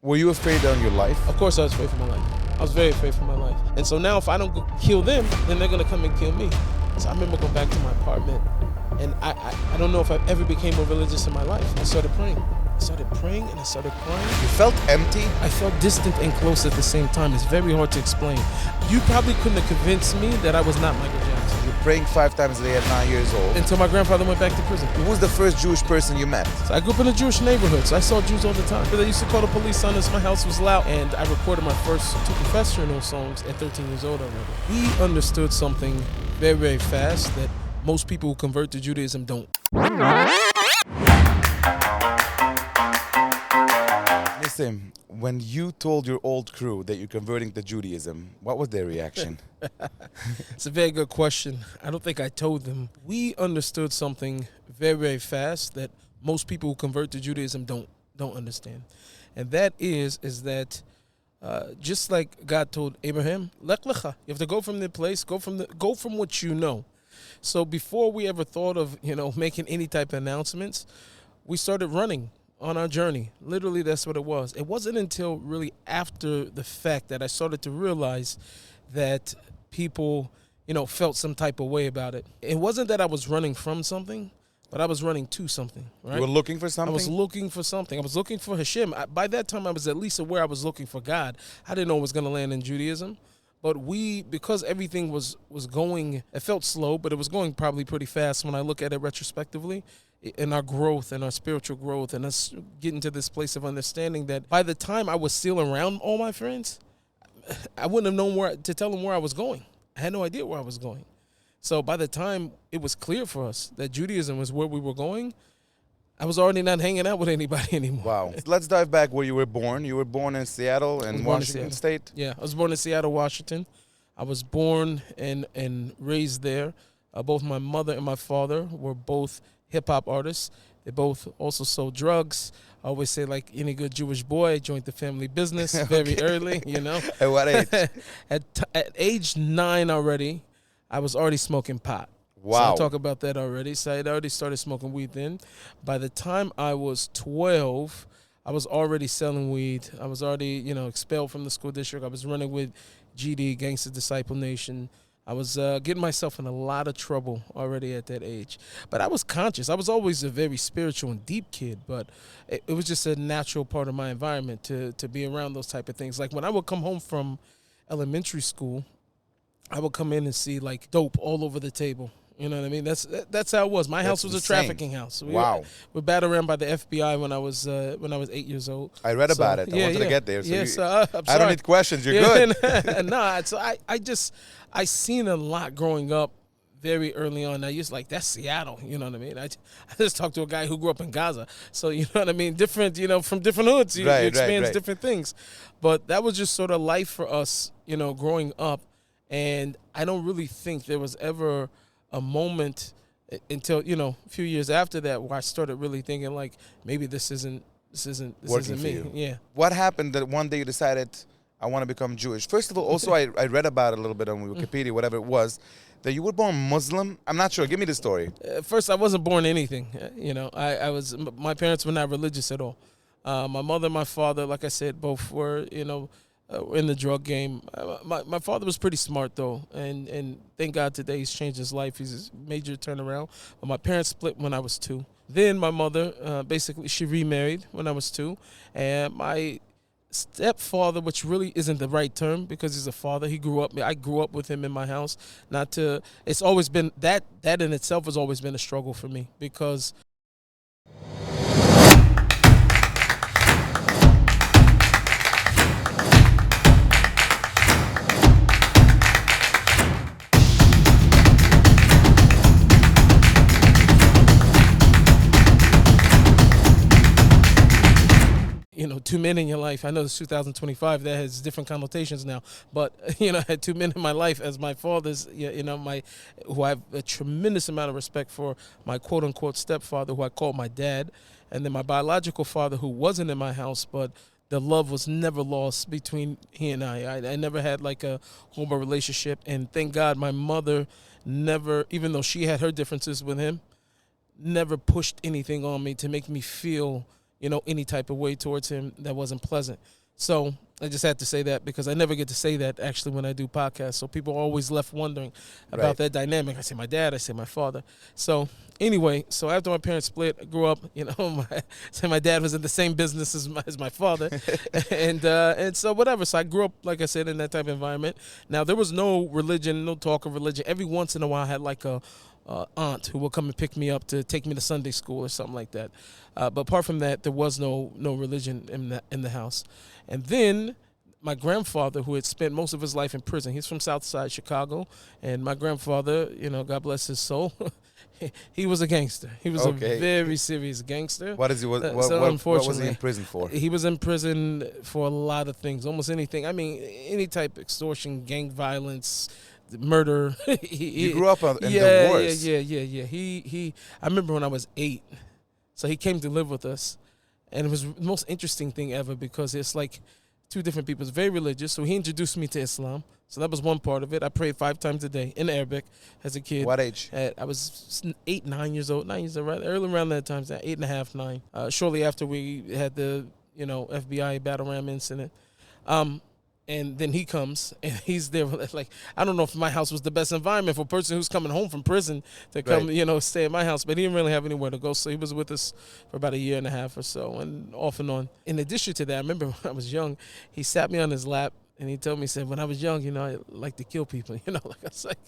Were you afraid on your life? Of course I was afraid for my life. I was very afraid for my life. And so now if I don't go kill them, then they're going to come and kill me. So I remember going back to my apartment, and I don't know if I ever became more religious in my life. I started praying. I started praying and I started crying. You felt empty? I felt distant and close at the same time. It's very hard to explain. You probably couldn't have convinced me that I was not Michael Jackson. You're praying 5 times a day at 9 years old. Until my grandfather went back to prison. Who was the first Jewish person you met? So I grew up in a Jewish neighborhood, so I saw Jews all the time. They used to call the police on us. My house was loud, and I recorded my first 2 professional songs at 13 years old already. We understood something very, very fast that most people who convert to Judaism don't. Nissim, when you told your old crew that you're converting to Judaism, what was their reaction? It's a very good question. I don't think I told them. We understood something very, very fast that most people who convert to Judaism don't understand. And that is that just like God told Abraham, Lech lecha, you have to go from the place, go from what you know. So before we ever thought of, making any type of announcements, we started running on our journey. Literally, that's what it was. It wasn't until really after the fact that I started to realize that people, felt some type of way about it. It wasn't that I was running from something, but I was running to something, right? You were looking for something? I was looking for something. I was looking for Hashem. By that time, I was at least aware I was looking for God. I didn't know it was going to land in Judaism. But because everything was going, it felt slow, but it was going probably pretty fast when I look at it retrospectively, in our growth and our spiritual growth and us getting to this place of understanding that by the time I was still around all my friends, I wouldn't have known to tell them where I was going. I had no idea where I was going. So by the time it was clear for us that Judaism was where we were going, I was already not hanging out with anybody anymore. Wow. Let's dive back where you were born. You were born in Seattle in Washington State? Yeah, I was born in Seattle, Washington. I was born and raised there. Both my mother and my father were both hip-hop artists. They both also sold drugs. I always say, like any good Jewish boy, joined the family business very early, At what age? At age 9 already, I was already smoking pot. Wow. So I'll talk about that already. So I had already started smoking weed then. By the time I was 12, I was already selling weed. I was already, expelled from the school district. I was running with GD, Gangster Disciple Nation. I was getting myself in a lot of trouble already at that age. But I was conscious. I was always a very spiritual and deep kid, but it was just a natural part of my environment to be around those type of things. Like when I would come home from elementary school, I would come in and see like dope all over the table. You know what I mean? That's how it was. My house was a trafficking house. We were battered around by the FBI when I was 8 years old. I read about it. I wanted to get there. So I don't need questions. You're good. No, so I seen a lot growing up very early on. I used that's Seattle. You know what I mean? I just talked to a guy who grew up in Gaza. So you know what I mean? Different, from different hoods, you experience different things. But that was just sort of life for us, growing up. And I don't really think there was ever a moment until a few years after that where I started really thinking like maybe this isn't me. You. Yeah. What happened that one day you decided I want to become Jewish? First of all, also I read about it a little bit on Wikipedia, whatever it was, that you were born Muslim. I'm not sure. Give me the story. First, I wasn't born anything. I was. My parents were not religious at all. My mother and my father, like I said, both were in the drug game. My father was pretty smart though, and thank God today he's changed his life. He's a major turnaround. But my parents split when I was 2. Then my mother, basically, she remarried when I was 2, and my stepfather, which really isn't the right term because he's a father. I grew up with him in my house. It's always been that in itself has always been a struggle for me because. Two men in your life. I know it's 2025. That has different connotations now. But, I had 2 men in my life as my fathers, who I have a tremendous amount of respect for, my quote-unquote stepfather, who I called my dad, and then my biological father, who wasn't in my house, but the love was never lost between he and I. I never had like a horrible relationship. And thank God my mother never, even though she had her differences with him, never pushed anything on me to make me feel any type of way towards him that wasn't pleasant. So I just had to say that because I never get to say that actually when I do podcasts. So people are always left wondering about that dynamic. I say my dad, I say my father. So anyway, so after my parents split, I grew up, my dad was in the same business as my father. and so whatever. So I grew up, like I said, in that type of environment. Now, there was no religion, no talk of religion. Every once in a while I had like a aunt who would come and pick me up to take me to Sunday school or something like that. But apart from that, there was no religion in the house. And then my grandfather, who had spent most of his life in prison, he's from Southside Chicago, and my grandfather, God bless his soul, he was a gangster. He was a very serious gangster. What was he in prison for? He was in prison for a lot of things, almost anything. I mean, any type of extortion, gang violence, murder. You grew up in the worst. Yeah. I remember when I was 8, so he came to live with us, and it was the most interesting thing ever because it's like two different people. It's very religious, so he introduced me to Islam. So that was one part of it. I prayed 5 times a day in Arabic as a kid. What age? I was 8, 9 years old. 9 years old, right? Early around that time, 8.5, 9. Shortly after we had the FBI battle ram incident. And then he comes, and he's there. Like, I don't know if my house was the best environment for a person who's coming home from prison to come, stay at my house. But he didn't really have anywhere to go, so he was with us for about 1.5 years or so, and off and on. In addition to that, I remember when I was young, he sat me on his lap, and he told me, he said, when I was young, I like to kill people. Like I was like,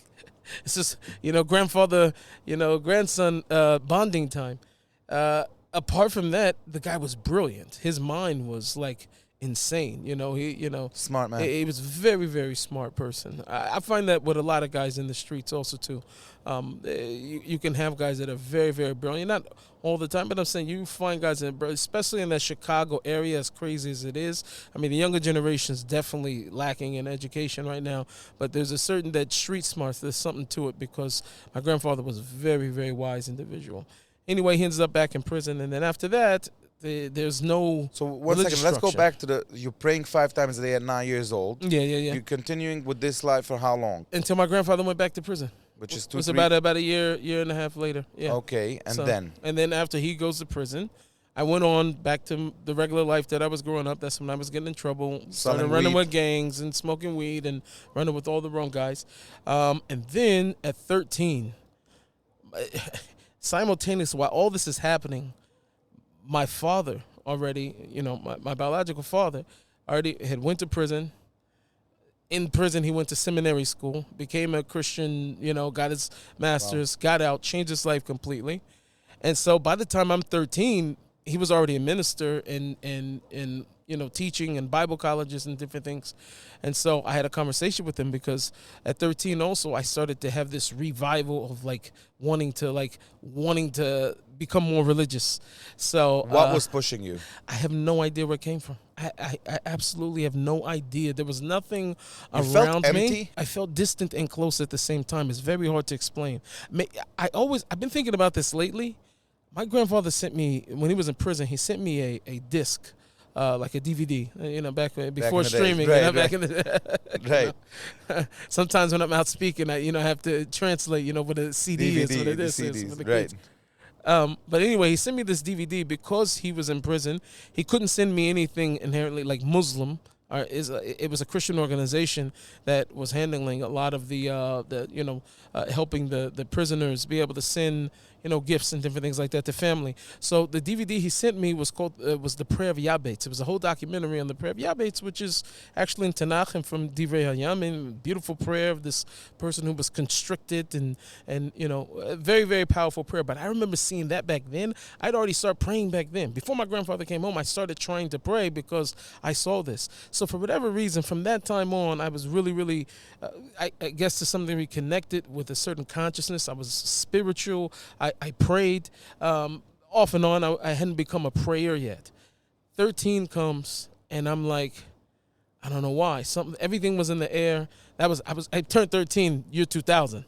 it's just, grandfather, grandson bonding time. Apart from that, the guy was brilliant. His mind was like insane. Smart man. He was a very, very smart person. I find that with a lot of guys in the streets also too. You can have guys that are very, very brilliant. Not all the time, but I'm saying you find guys that, especially in that Chicago area, as crazy as it is. I mean, the younger generation is definitely lacking in education right now, but there's a certain that street smarts. There's something to it because my grandfather was a very, very wise individual. Anyway, he ends up back in prison, and then after that, there's no. So one second, let's go back to you're praying 5 times a day at 9 years old. Yeah. You're continuing with this life for how long? Until my grandfather went back to prison. Which is it was about a year and a half later. Yeah. Okay, and then after he goes to prison, I went on back to the regular life that I was growing up. That's when I was getting in trouble. Started running with gangs and smoking weed and running with all the wrong guys. And then at 13, simultaneously, while all this is happening, my father already, my biological father already had went to prison. In prison, he went to seminary school, became a Christian, got his master's, got out, changed his life completely. And so by the time I'm 13, he was already a minister and teaching in Bible colleges and different things. And so I had a conversation with him because at 13 also I started to have this revival of wanting to become more religious. So what was pushing you? I have no idea where it came from. I absolutely have no idea. There was nothing You around felt empty? me. I felt distant and close at the same time. It's very hard to explain. I've been thinking about this lately. My grandfather sent me, when he was in prison, he sent me a disc, like a DVD, back before streaming. Back in the day. Right. Sometimes when I'm out speaking, I have to translate, what a CD is, what it is. CDs, for the right. kids. But anyway, he sent me this DVD because he was in prison. He couldn't send me anything inherently like Muslim. It was a Christian organization that was handling a lot of the helping the prisoners be able to send gifts and different things like that to family. So the DVD he sent me was called was the Prayer of Yabetz. It was a whole documentary on the Prayer of Yabetz, which is actually in Tanakh and from Divrei Hayam, and beautiful prayer of this person who was constricted and a very, very powerful prayer. But I remember seeing that back then. I'd already started praying back then. Before my grandfather came home, I started trying to pray because I saw this. So for whatever reason, from that time on, I was really, really, I guess to some degree connected with a certain consciousness. I was spiritual. I prayed off and on. I hadn't become a prayer yet. 13 comes, and I'm like, I don't know why. Everything was in the air. I turned 13 year 2000.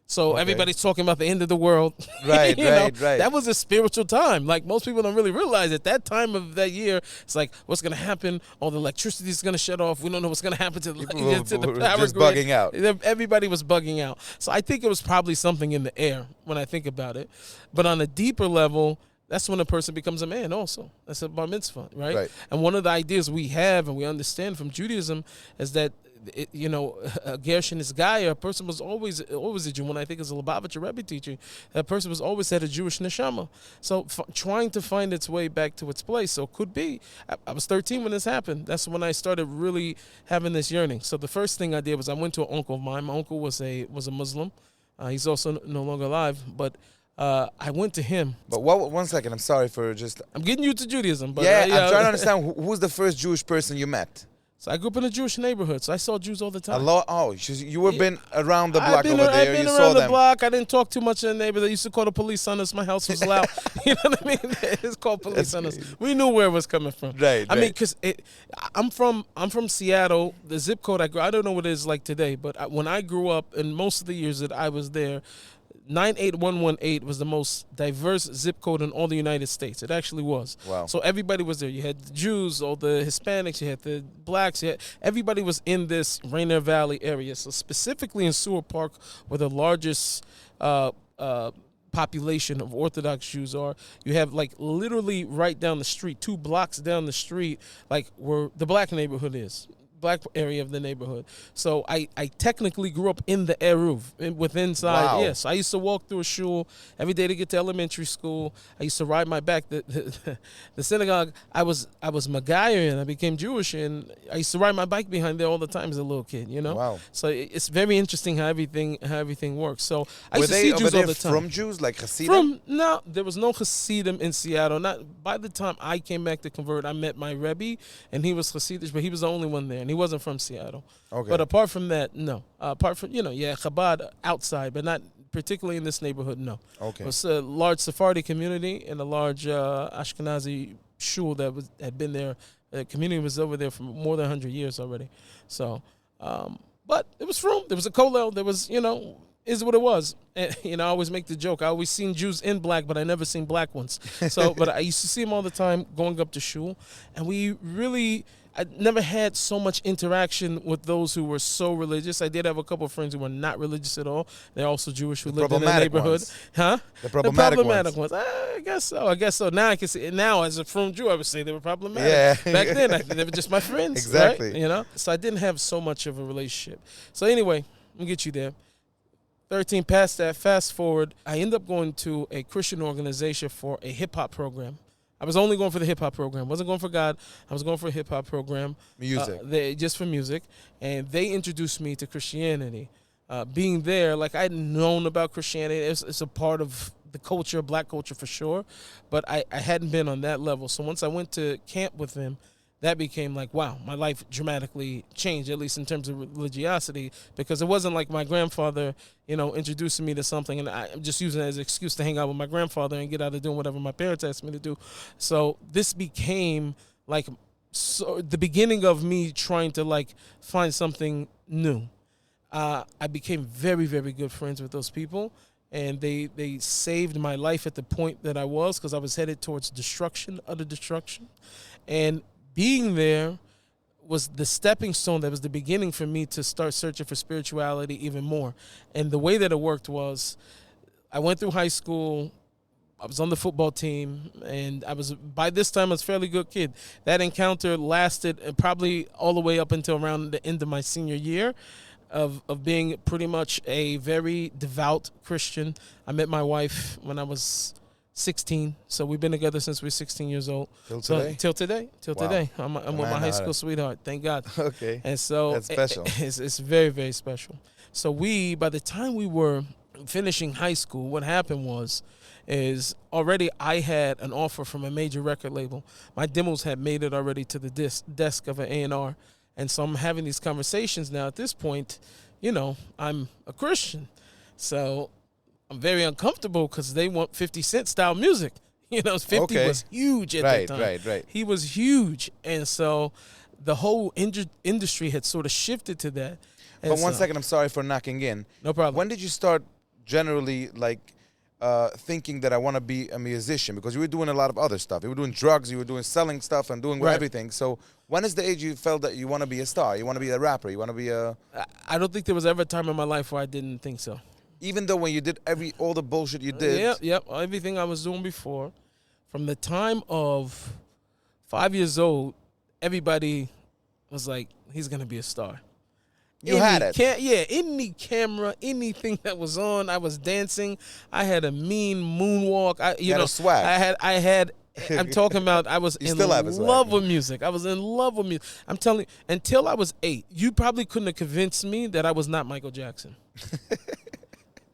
So everybody's talking about the end of the world. Right, right. That was a spiritual time. Like, most people don't really realize at that time of that year, it's like, what's going to happen? All the electricity is going to shut off. We don't know what's going to happen to the power just grid. bugging out. Everybody was bugging out. So I think it was probably something in the air when I think about it. But on a deeper level, that's when a person becomes a man also. That's a bar mitzvah, right? Right. And one of the ideas we have and we understand from Judaism is that, a Gershon is guy, a person was always a Jew. When I think it's a Lubavitcher Rebbe teaching, that person was always had a Jewish neshama. So trying to find its way back to its place. So it could be, I was 13 when this happened. That's when I started really having this yearning. So the first thing I did was I went to an uncle of mine. My uncle was a Muslim. He's also no longer alive, but I went to him. But one second, I'm sorry for just... I'm getting you to Judaism. But, I'm trying to understand who was the first Jewish person you met? So I grew up in a Jewish neighborhood, so I saw Jews all the time. A lot. Oh, you were been around the block over there. I've been you around saw the them. block. I didn't talk too much in the neighborhood. They used to call the police on us. My house was loud. You know what I mean? It's called police on us. We knew where it was coming from. Right. I mean, because I'm from Seattle. The zip code I don't know what it is like today, but when I grew up, and most of the years that I was there, 98118 was the most diverse zip code in all the United States. It actually was. Wow. So everybody was there. You had the Jews, all the Hispanics, you had the blacks, everybody was in this Rainier Valley area. So specifically in Seward Park, where the largest population of Orthodox Jews are, you have like literally right down the street, 2 blocks down the street, like where the black neighborhood is. Black area of the neighborhood. So I technically grew up in the Eruv, inside. Wow. Yes, I used to walk through a shul every day to get to elementary school. I used to ride my back. The synagogue, I was Magayer and I became Jewish, and I used to ride my bike behind there all the time as a little kid, Wow. So it's very interesting how everything works. So I Were used to they see over Jews there all the time. from Jews, like Hasidim? No, there was no Hasidim in Seattle. Not by the time I came back to convert, I met my Rebbe, and he was Hasidic, but he was the only one there, and he wasn't from Seattle. Okay. But apart from that, no. Apart from Chabad outside, but not particularly in this neighborhood. No. Okay. It was a large Sephardi community and a large Ashkenazi shul that had been there. The community was over there for more than 100 years already. So, but it was room. There was a kollel. There was, is what it was. And, I always make the joke. I always seen Jews in black, but I never seen black ones. So, but I used to see them all the time going up to shul. And I never had so much interaction with those who were so religious. I did have a couple of friends who were not religious at all. They're also Jewish who lived in the neighborhood. Ones. Huh? The problematic ones. I guess so. Now I can see. Now as a frum Jew, I would say they were problematic. Yeah. Back then, they were just my friends. Exactly. Right? So I didn't have so much of a relationship. So anyway, let me get you there. 13 past that, fast forward, I ended up going to a Christian organization for a hip-hop program. I was only going for the hip-hop program. Wasn't going for God. I was going for a hip-hop program. Music. Just for music. And they introduced me to Christianity. Being there, like I'd known about Christianity. It's a part of the culture, black culture for sure. But I hadn't been on that level. So once I went to camp with them, that became like, wow, my life dramatically changed, at least in terms of religiosity, because it wasn't like my grandfather, introducing me to something and I'm just using it as an excuse to hang out with my grandfather and get out of doing whatever my parents asked me to do. So this became like the beginning of me trying to like find something new. I became very, very good friends with those people, and they saved my life at the point that I was, because I was headed towards utter destruction. And being there was the stepping stone that was the beginning for me to start searching for spirituality even more. And the way that it worked was I went through high school, I was on the football team, and by this time I was a fairly good kid. That encounter lasted probably all the way up until around the end of my senior year of being pretty much a very devout Christian. I met my wife when I was 16, so we've been together since we were 16 years old. Till today. I'm with my high school sweetheart, thank God. Okay. And so that's special. It's very, very special. So by the time we were finishing high school, what happened is already I had an offer from a major record label. My demos had made it already to the desk of an A&R. And so I'm having these conversations now. At this point, I'm a Christian. So I'm very uncomfortable because they want 50 Cent style music. 50 was huge at that time. Right. He was huge. And so the whole industry had sort of shifted to that. And But 1 second, I'm sorry for knocking in. No problem. When did you start generally thinking that I want to be a musician? Because you were doing a lot of other stuff. You were doing drugs, you were doing selling stuff and doing everything. So when is the age you felt that you want to be a star? You want to be a rapper? You want to be a... I don't think there was ever a time in my life where I didn't think so. Even though when you did all the bullshit you did... Yep. Everything I was doing before. from the time of 5 years old, everybody was like, he's going to be a star. You had it. Any camera, anything that was on, I was dancing. I had a mean moonwalk. You had a swag. I'm talking about I was in love with music. I was in love with music. I'm telling you, until I was 8, you probably couldn't have convinced me that I was not Michael Jackson.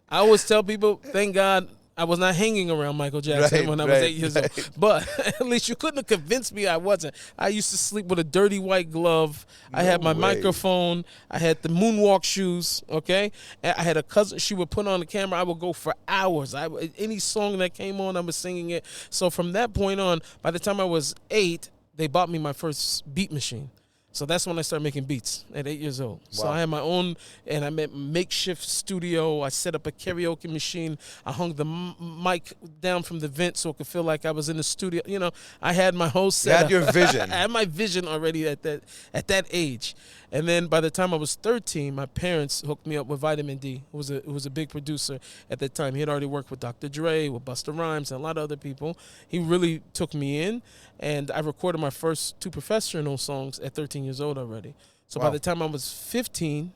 I always tell people, thank God I was not hanging around Michael Jackson when I was 8 years old. But at least you couldn't have convinced me I wasn't. I used to sleep with a dirty white glove. I had my microphone. I had the moonwalk shoes, okay? I had a cousin. She would put on the camera. I would go for hours. Any song that came on, I was singing it. So from that point on, by the time I was 8, they bought me my first beat machine. So that's when I started making beats at 8 years old. Wow. So I had my own, and I made makeshift studio. I set up a karaoke machine. I hung the mic down from the vent so it could feel like I was in the studio. You know, I had my whole setup. You had your vision. I had my vision already at that age. And then by the time I was 13, my parents hooked me up with Vitamin D, who was a big producer at that time. He had already worked with Dr. Dre, with Busta Rhymes, and a lot of other people. He really took me in, and I recorded my first 2 professional songs at 13 years old already. So by the time I was 15,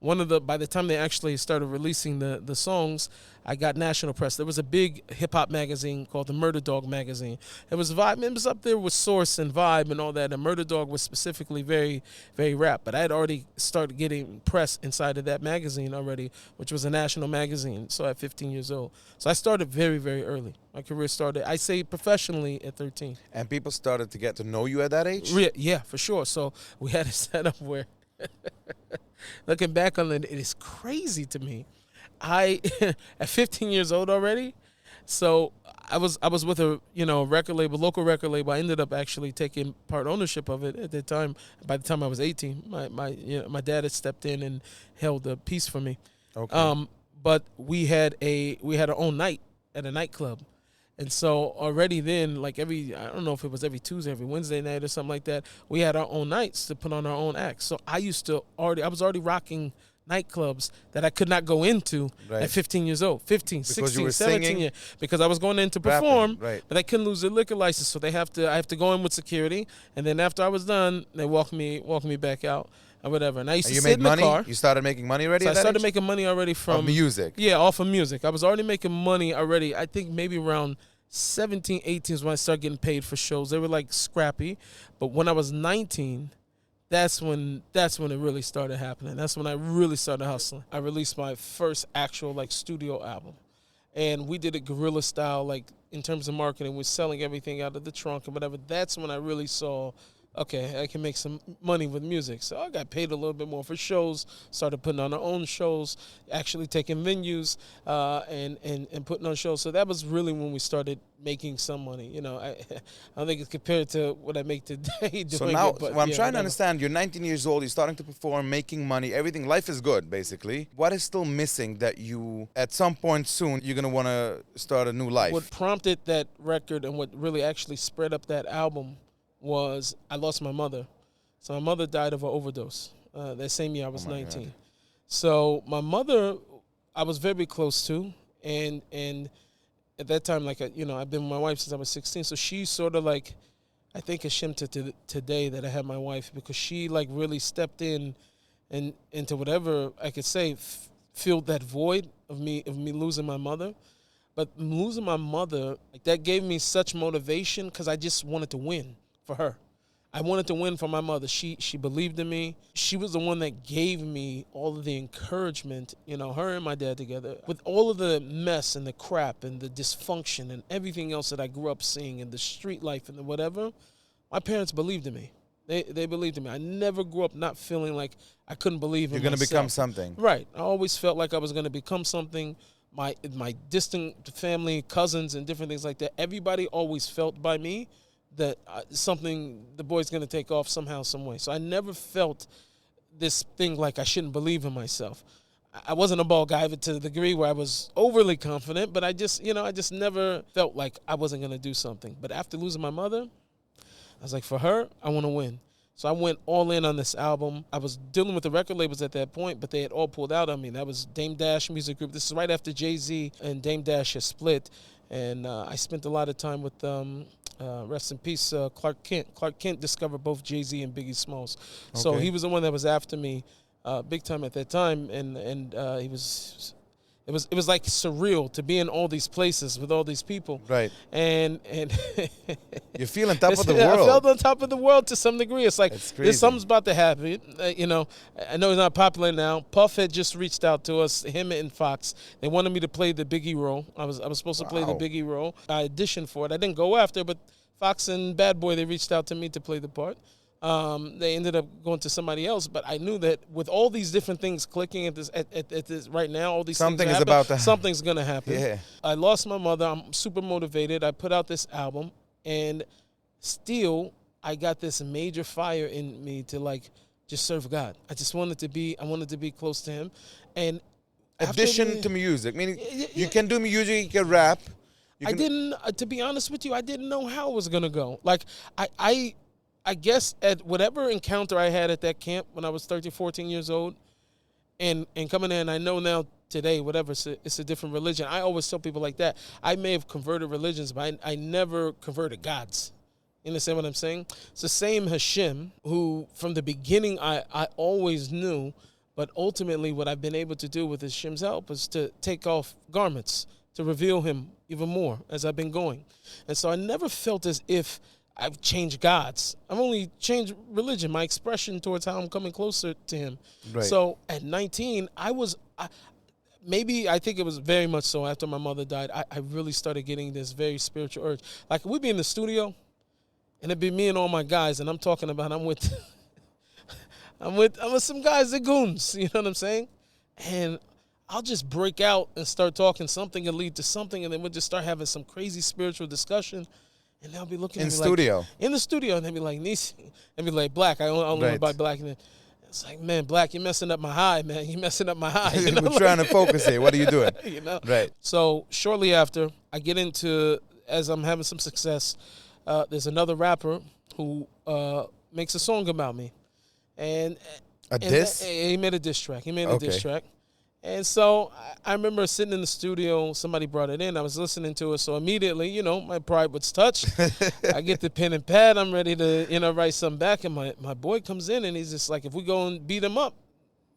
by the time they actually started releasing the songs, I got national press. There was a big hip-hop magazine called the Murder Dog magazine. It was Vibe. It was up there with Source and Vibe and all that, and Murder Dog was specifically very, very rap. But I had already started getting press inside of that magazine already, which was a national magazine, so at 15 years old. So I started very, very early. My career started, I say, professionally at 13. And people started to get to know you at that age? Yeah, for sure. So we had a setup where... Looking back on it, it is crazy to me. At 15 years old already, so I was with a record label, local record label. I ended up actually taking part ownership of it at the time. By the time I was 18, my dad had stepped in and held the piece for me. Okay. But we had our own night at a nightclub. And so already then, like I don't know if it was every Tuesday, every Wednesday night or something like that, we had our own nights to put on our own acts. So I was already rocking nightclubs that I could not go into at 15 years old, 15, because 16, 17 years. Because I was going in to perform, but I couldn't lose the liquor license. So I have to go in with security. And then after I was done, they walk me back out. Or whatever. And I used to sit in the car. You started making money already? So I started making money already from music. Yeah, off of music. I was already making money already. I think maybe around 17, 18 is when I started getting paid for shows. They were like scrappy. But when I was 19, that's when it really started happening. That's when I really started hustling. I released my first actual studio album. And we did it guerrilla style, like in terms of marketing. We're selling everything out of the trunk and whatever. That's when I really saw, okay, I can make some money with music. So I got paid a little bit more for shows, started putting on our own shows, actually taking venues and putting on shows. So that was really when we started making some money. I don't think it's compared to what I make today doing so now, it. But I'm trying to understand, you're 19 years old, you're starting to perform, making money, everything, life is good, basically. What is still missing that you, at some point soon, you're going to want to start a new life? What prompted that record and what really actually spread up that album was I lost my mother. So my mother died of an overdose that same year I was 19. God. So my mother, I was very close to, and at that time, I've been with my wife since I was 16. So she's sort of like, I think ashamed to today that I had my wife, because she really stepped in and into whatever I could say filled that void of me losing my mother. But losing my mother, that gave me such motivation because I just wanted to win for her. I wanted to win for my mother. She believed in me. She was the one that gave me all of the encouragement, her and my dad together. With all of the mess and the crap and the dysfunction and everything else that I grew up seeing in the street life and the whatever, my parents believed in me. They believed in me. I never grew up not feeling like I couldn't believe in myself. You're going to become something. Right. I always felt like I was going to become something. My distant family, cousins, and different things like that, everybody always felt by me that the boy's going to take off somehow, some way. So I never felt this thing like I shouldn't believe in myself. I wasn't a ball guy to the degree where I was overly confident, but I just never felt like I wasn't going to do something. But after losing my mother, I was like, for her, I want to win. So I went all in on this album. I was dealing with the record labels at that point, but they had all pulled out on me. That was Dame Dash Music Group. This is right after Jay-Z and Dame Dash had split. And I spent a lot of time with, rest in peace, Clark Kent. Clark Kent discovered both Jay-Z and Biggie Smalls. So Okay. he was the one that was after me big time at that time. And he was... It was like surreal to be in all these places with all these people. Right. And you feel on top of the world. I felt on top of the world to some degree. It's like there's something's about to happen. You know, I know he's not popular now. Puff had just reached out to us, him and Fox. They wanted me to play the Biggie role. I was supposed to play the Biggie role. I auditioned for it. I didn't go after, but Fox and Bad Boy, they reached out to me to play the part. They ended up going to somebody else, but I knew that with all these different things clicking at this right now, all these something things is about to something's gonna happen. Yeah. I lost my mother. I'm super motivated. I put out this album, and still I got this major fire in me to like just serve God. I wanted to be close to Him, and addition to music, meaning you can do music, you can rap. I didn't, to be honest with you, I didn't know how it was gonna go. Like I guess at whatever encounter I had at that camp when I was 13, 14 years old, and coming in, I know now today, whatever, it's a different religion. I always tell people like that. I may have converted religions, but I never converted gods. You understand what I'm saying? It's the same Hashem, who from the beginning I always knew, but ultimately what I've been able to do with Hashem's help is to take off garments, to reveal Him even more as I've been going. And so I never felt as if I've changed gods. I've only changed religion, my expression towards how I'm coming closer to Him. Right. So at 19, I think it was very much so after my mother died, I really started getting this very spiritual urge. Like we'd be in the studio, and it'd be me and all my guys, and I'm talking about I'm with some guys, the goons, you know what I'm saying? And I'll just break out and start talking. Something will lead to something, and then we'll just start having some crazy spiritual discussion. And they'll be looking at me studio. Like, in the studio, and they'll be like, Nissim, and be like, Black, I only know by Black. And it's like, man, Black, you're messing up my high, man. You're messing up my high. You know? We're trying to focus here. What are you doing? You know? Right. So shortly after, I get into, as I'm having some success, there's another rapper who makes a song about me. And diss? He made a diss track. Diss track. And so I remember sitting in the studio, somebody brought it in, I was listening to it, so immediately, you know, my pride was touched. I get the pen and pad, I'm ready to, you know, write something back, and my boy comes in, and he's just like, if we go and beat him up,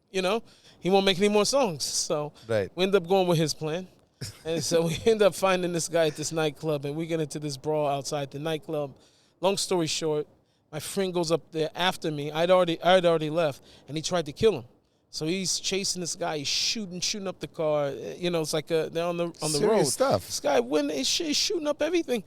you know, he won't make any more songs. So we end up going with his plan. And so we end up finding this guy at this nightclub, and we get into this brawl outside the nightclub. Long story short, my friend goes up there after me. I'd already left, and he tried to kill him. So he's chasing this guy. He's shooting up the car. You know, it's like they're on the Serious road. Stuff. This guy he's shooting up everything,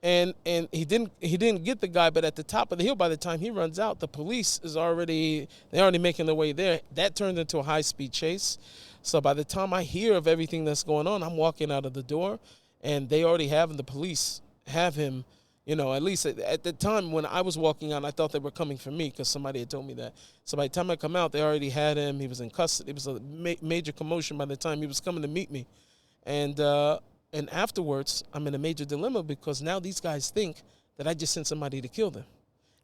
and he didn't get the guy. But at the top of the hill, by the time he runs out, the police they're already making their way there. That turned into a high-speed chase. So by the time I hear of everything that's going on, I'm walking out of the door, and they already the police have him. You know, at least at the time when I was walking out, I thought they were coming for me because somebody had told me that. So by the time I come out, they already had him. He was in custody. It was a major commotion by the time he was coming to meet me. And afterwards, I'm in a major dilemma because now these guys think that I just sent somebody to kill them.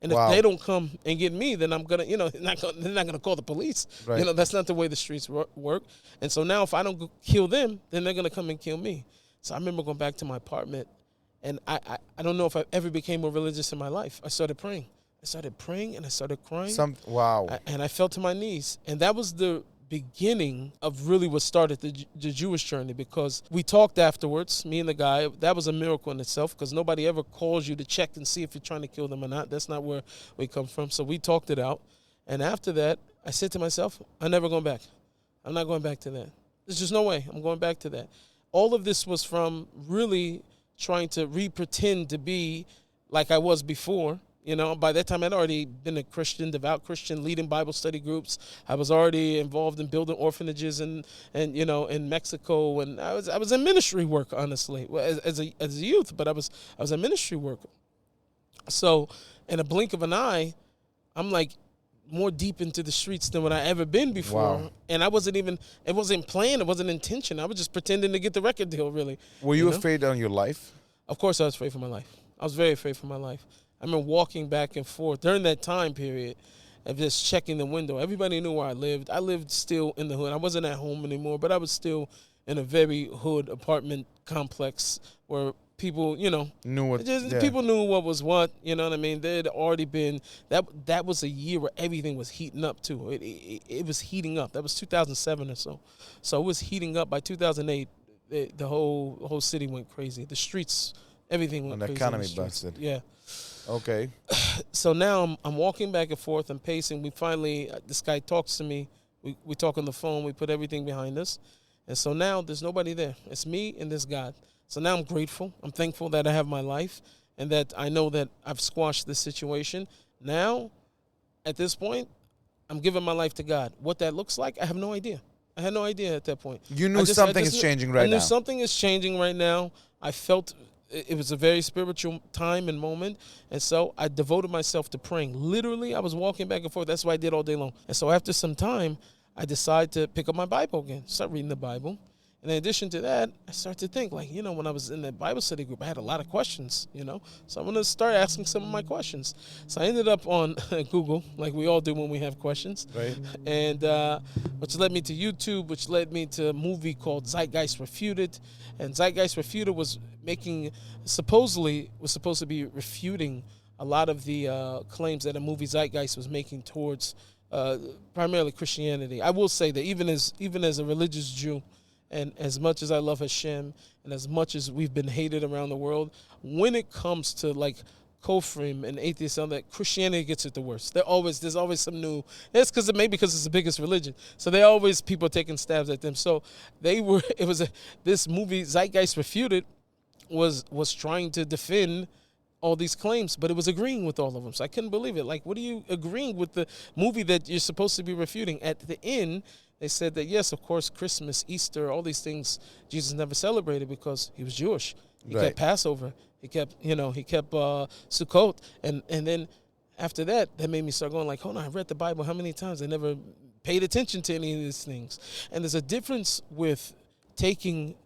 And if they don't come and get me, then I'm going to, you know, they're not going to call the police. Right. You know, that's not the way the streets work. And so now if I don't kill them, then they're going to come and kill me. So I remember going back to my apartment. And I don't know if I ever became more religious in my life. I started praying. And I started crying. And I fell to my knees. And that was the beginning of really what started the Jewish journey, because we talked afterwards, me and the guy. That was a miracle in itself, because nobody ever calls you to check and see if you're trying to kill them or not. That's not where we come from. So we talked it out. And after that, I said to myself, I'm never going back. I'm not going back to that. There's just no way I'm going back to that. All of this was from really trying to pretend to be like I was before. You know, by that time I'd already been a Christian, devout Christian, leading Bible study groups. I was already involved in building orphanages and you know, in Mexico, and I was in ministry work, honestly, as a youth, but I was a ministry worker. So in a blink of an eye, I'm like more deep into the streets than what I ever been before. Wow. And it wasn't planned, it wasn't intention. I was just pretending to get the record deal, really. Were you afraid on your life? Of course I was afraid for my life. I was very afraid for my life. I remember walking back and forth during that time period of just checking the window. Everybody knew where I lived. I lived still in the hood. I wasn't at home anymore, but I was still in a very hood apartment complex where people, Knew what? people knew what was what. You know what I mean? There had already been that was a year where everything was heating up too. It was heating up. That was 2007 or so. So it was heating up. By 2008, the whole city went crazy. The streets, everything went crazy. The economy busted. Yeah. Okay. So now I'm walking back and forth. I'm pacing. We finally, this guy talks to me. We talk on the phone. We put everything behind us. And so now there's nobody there. It's me and this God. So now I'm grateful. I'm thankful that I have my life and that I know that I've squashed this situation. Now, at this point, I'm giving my life to God. What that looks like, I have no idea. I had no idea at that point. You knew something is changing right now. I knew something is changing right now. I felt it was a very spiritual time and moment. And so I devoted myself to praying. Literally, I was walking back and forth. That's what I did all day long. And so after some time, I decided to pick up my Bible again, start reading the Bible. And in addition to that, I started to think, like, when I was in the Bible study group, I had a lot of questions, So I'm going to start asking some of my questions. So I ended up on Google, like we all do when we have questions. Right. And which led me to YouTube, which led me to a movie called Zeitgeist Refuted. And Zeitgeist Refuted was supposed to be refuting a lot of the claims that a movie Zeitgeist was making towards primarily Christianity. I will say that even as a religious Jew, and as much as I love Hashem, and as much as we've been hated around the world, when it comes to like Kofrim and atheists, and that Christianity gets it the worst. There's always some new. It's because it's the biggest religion, so they always people taking stabs at them. So this movie Zeitgeist Refuted was trying to defend all these claims, but it was agreeing with all of them. So I couldn't believe it. Like, what are you agreeing with the movie that you're supposed to be refuting? At the end, they said that, yes, of course, Christmas, Easter, all these things, Jesus never celebrated because he was Jewish. He kept Passover. He kept Sukkot. And then after that made me start going like, hold on, I read the Bible how many times? I never paid attention to any of these things. And there's a difference with taking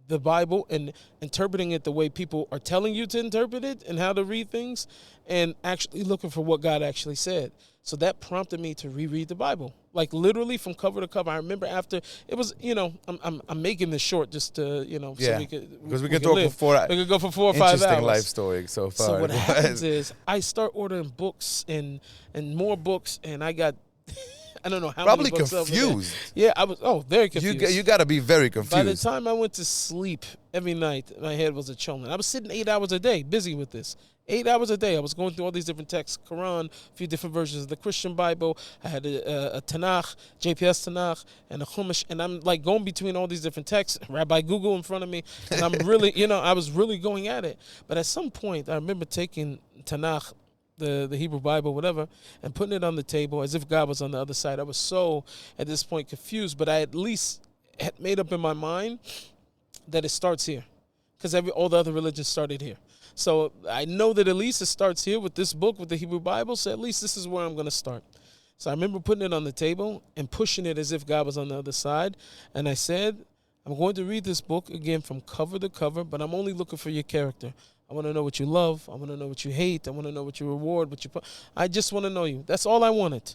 the Bible and interpreting it the way people are telling you to interpret it and how to read things, and actually looking for what God actually said. So that prompted me to reread the Bible, like literally from cover to cover. I remember after it was, I'm making this short just to, so we could, because we can talk for 4 hours. We could go for 4 or 5 hours. Interesting life story so far. So what happens is I start ordering books and more books, and I got. I don't know how probably many books confused. Yeah, I was very confused. You got to be very confused. By the time I went to sleep every night, my head was a cholent. I was sitting 8 hours a day, busy with this. 8 hours a day. I was going through all these different texts, Quran, a few different versions of the Christian Bible. I had a Tanakh, JPS Tanakh, and a Chumash, and I'm like going between all these different texts. Rabbi Google in front of me, and I'm really, I was really going at it. But at some point, I remember taking Tanakh, the Hebrew Bible, whatever, and putting it on the table as if God was on the other side. I was so, at this point, confused, but I at least had made up in my mind that it starts here, because all the other religions started here. So I know that at least it starts here with this book, with the Hebrew Bible, so at least this is where I'm going to start. So I remember putting it on the table and pushing it as if God was on the other side, and I said, I'm going to read this book again from cover to cover, but I'm only looking for your character. I want to know what you love. I want to know what you hate. I want to know what you reward, I just want to know you. That's all I wanted.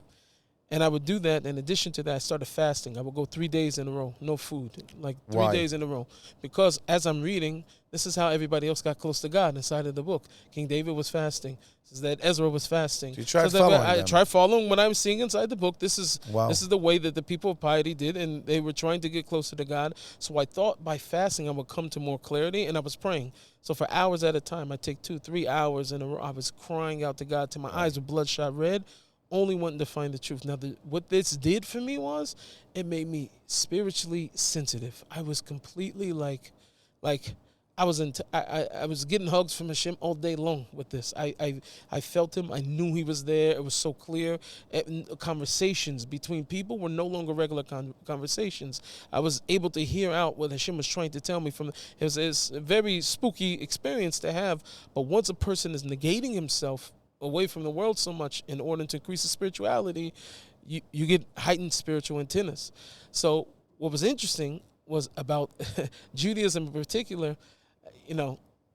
And I would do that. In addition to that, I started fasting. I would go 3 days in a row, no food, like 3 days in a row. Because as I'm reading, this is how everybody else got close to God inside of the book. King David was fasting. This is that Ezra was fasting. So you tried following them. I tried following what I was seeing inside the book. This is the way that the people of piety did, and they were trying to get closer to God. So I thought by fasting I would come to more clarity, and I was praying. So for hours at a time, I'd take 2-3 hours in a row. I was crying out to God till my eyes were bloodshot red, only wanting to find the truth. Now, what this did for me was it made me spiritually sensitive. I was completely like I was getting hugs from Hashem all day long with this. I felt him. I knew he was there. It was so clear. Conversations between people were no longer regular conversations. I was able to hear out what Hashem was trying to tell me. It was a very spooky experience to have. But once a person is negating himself away from the world so much in order to increase his spirituality, you get heightened spiritual antennas. So what was interesting was about Judaism in particular.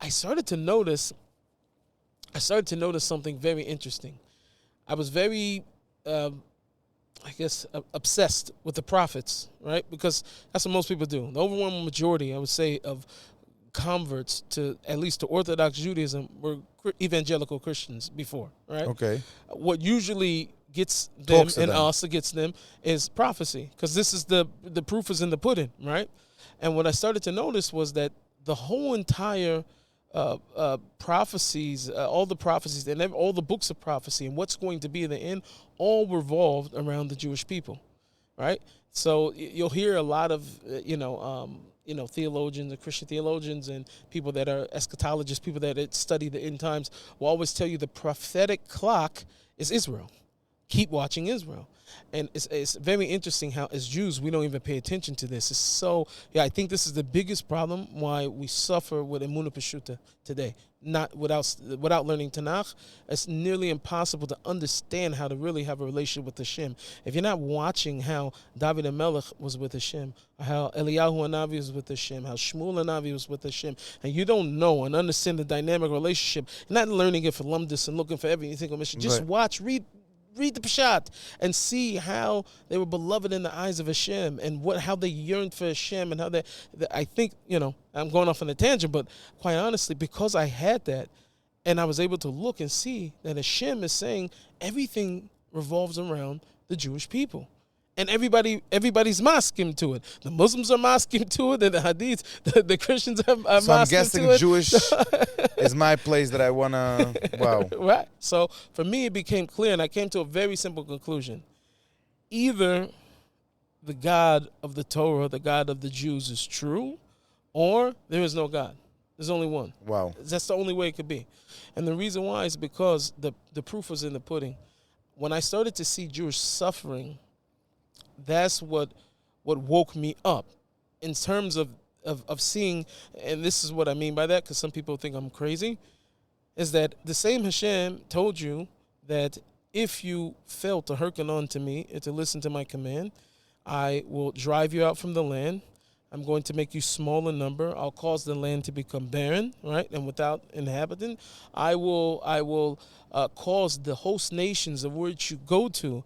I started to notice something very interesting. I was very I guess, obsessed with the prophets, right? Because that's what most people do. The overwhelming majority, I would say, of converts to at least to Orthodox Judaism were evangelical Christians before, right? Okay. What usually gets them Talks to and them. also gets them is prophecy, because this is the proof is in the pudding, right? And what I started to notice was that the whole entire prophecies, all the prophecies and all the books of prophecy and what's going to be in the end, all revolved around the Jewish people, right? So you'll hear a lot of theologians, and Christian theologians, and people that are eschatologists, people that study the end times, will always tell you the prophetic clock is Israel. Keep watching Israel. And it's very interesting how, as Jews, we don't even pay attention to this. It's so, I think this is the biggest problem why we suffer with Emunah Peshuta today. Not without learning Tanakh, it's nearly impossible to understand how to really have a relationship with Hashem. If you're not watching how David HaMelech was with Hashem, how Eliyahu Hanavi was with Hashem, how Shmuel Hanavi was with Hashem, and you don't know and understand the dynamic relationship, you're not learning it for lumdis and looking for everything. Just watch, read the Peshat and see how they were beloved in the eyes of Hashem, and how they yearned for Hashem, and how I think, I'm going off on a tangent, but quite honestly, because I had that and I was able to look and see that Hashem is saying everything revolves around the Jewish people. And everybody's masking to it. The Muslims are masking to it, and the Hadith, the Christians are masking to it. So I'm guessing Jewish is my place that I want to, wow. Right. So for me, it became clear, and I came to a very simple conclusion. Either the God of the Torah, the God of the Jews, is true, or there is no God. There's only one. Wow. That's the only way it could be. And the reason why is because the proof was in the pudding. When I started to see Jewish suffering, that's what woke me up in terms of seeing, and this is what I mean by that, because some people think I'm crazy, is that the same Hashem told you that if you fail to hearken unto me and to listen to my command, I will drive you out from the land. I'm going to make you small in number. I'll cause the land to become barren, right, and without inhabitant. I will cause the host nations of which you go to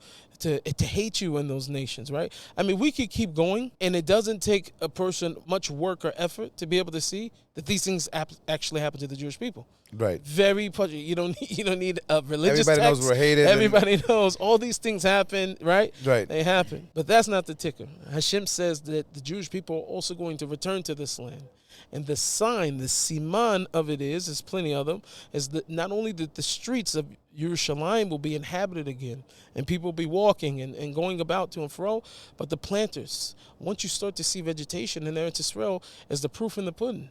hate you in those nations, right? I mean, we could keep going, and it doesn't take a person much work or effort to be able to see that these things actually happen to the Jewish people. Right. Very, you don't need a religious Everybody text. knows we're hated. Everybody knows all these things happen, right? Right. They happen. But that's not the ticker. Hashem says that the Jewish people are also going to return to this land. And the sign, the siman of it is, there's plenty of them, is that not only that the streets of Yerushalayim will be inhabited again, and people will be walking and going about to and fro, but the planters, once you start to see vegetation in Eretz Yisrael, is the proof in the pudding.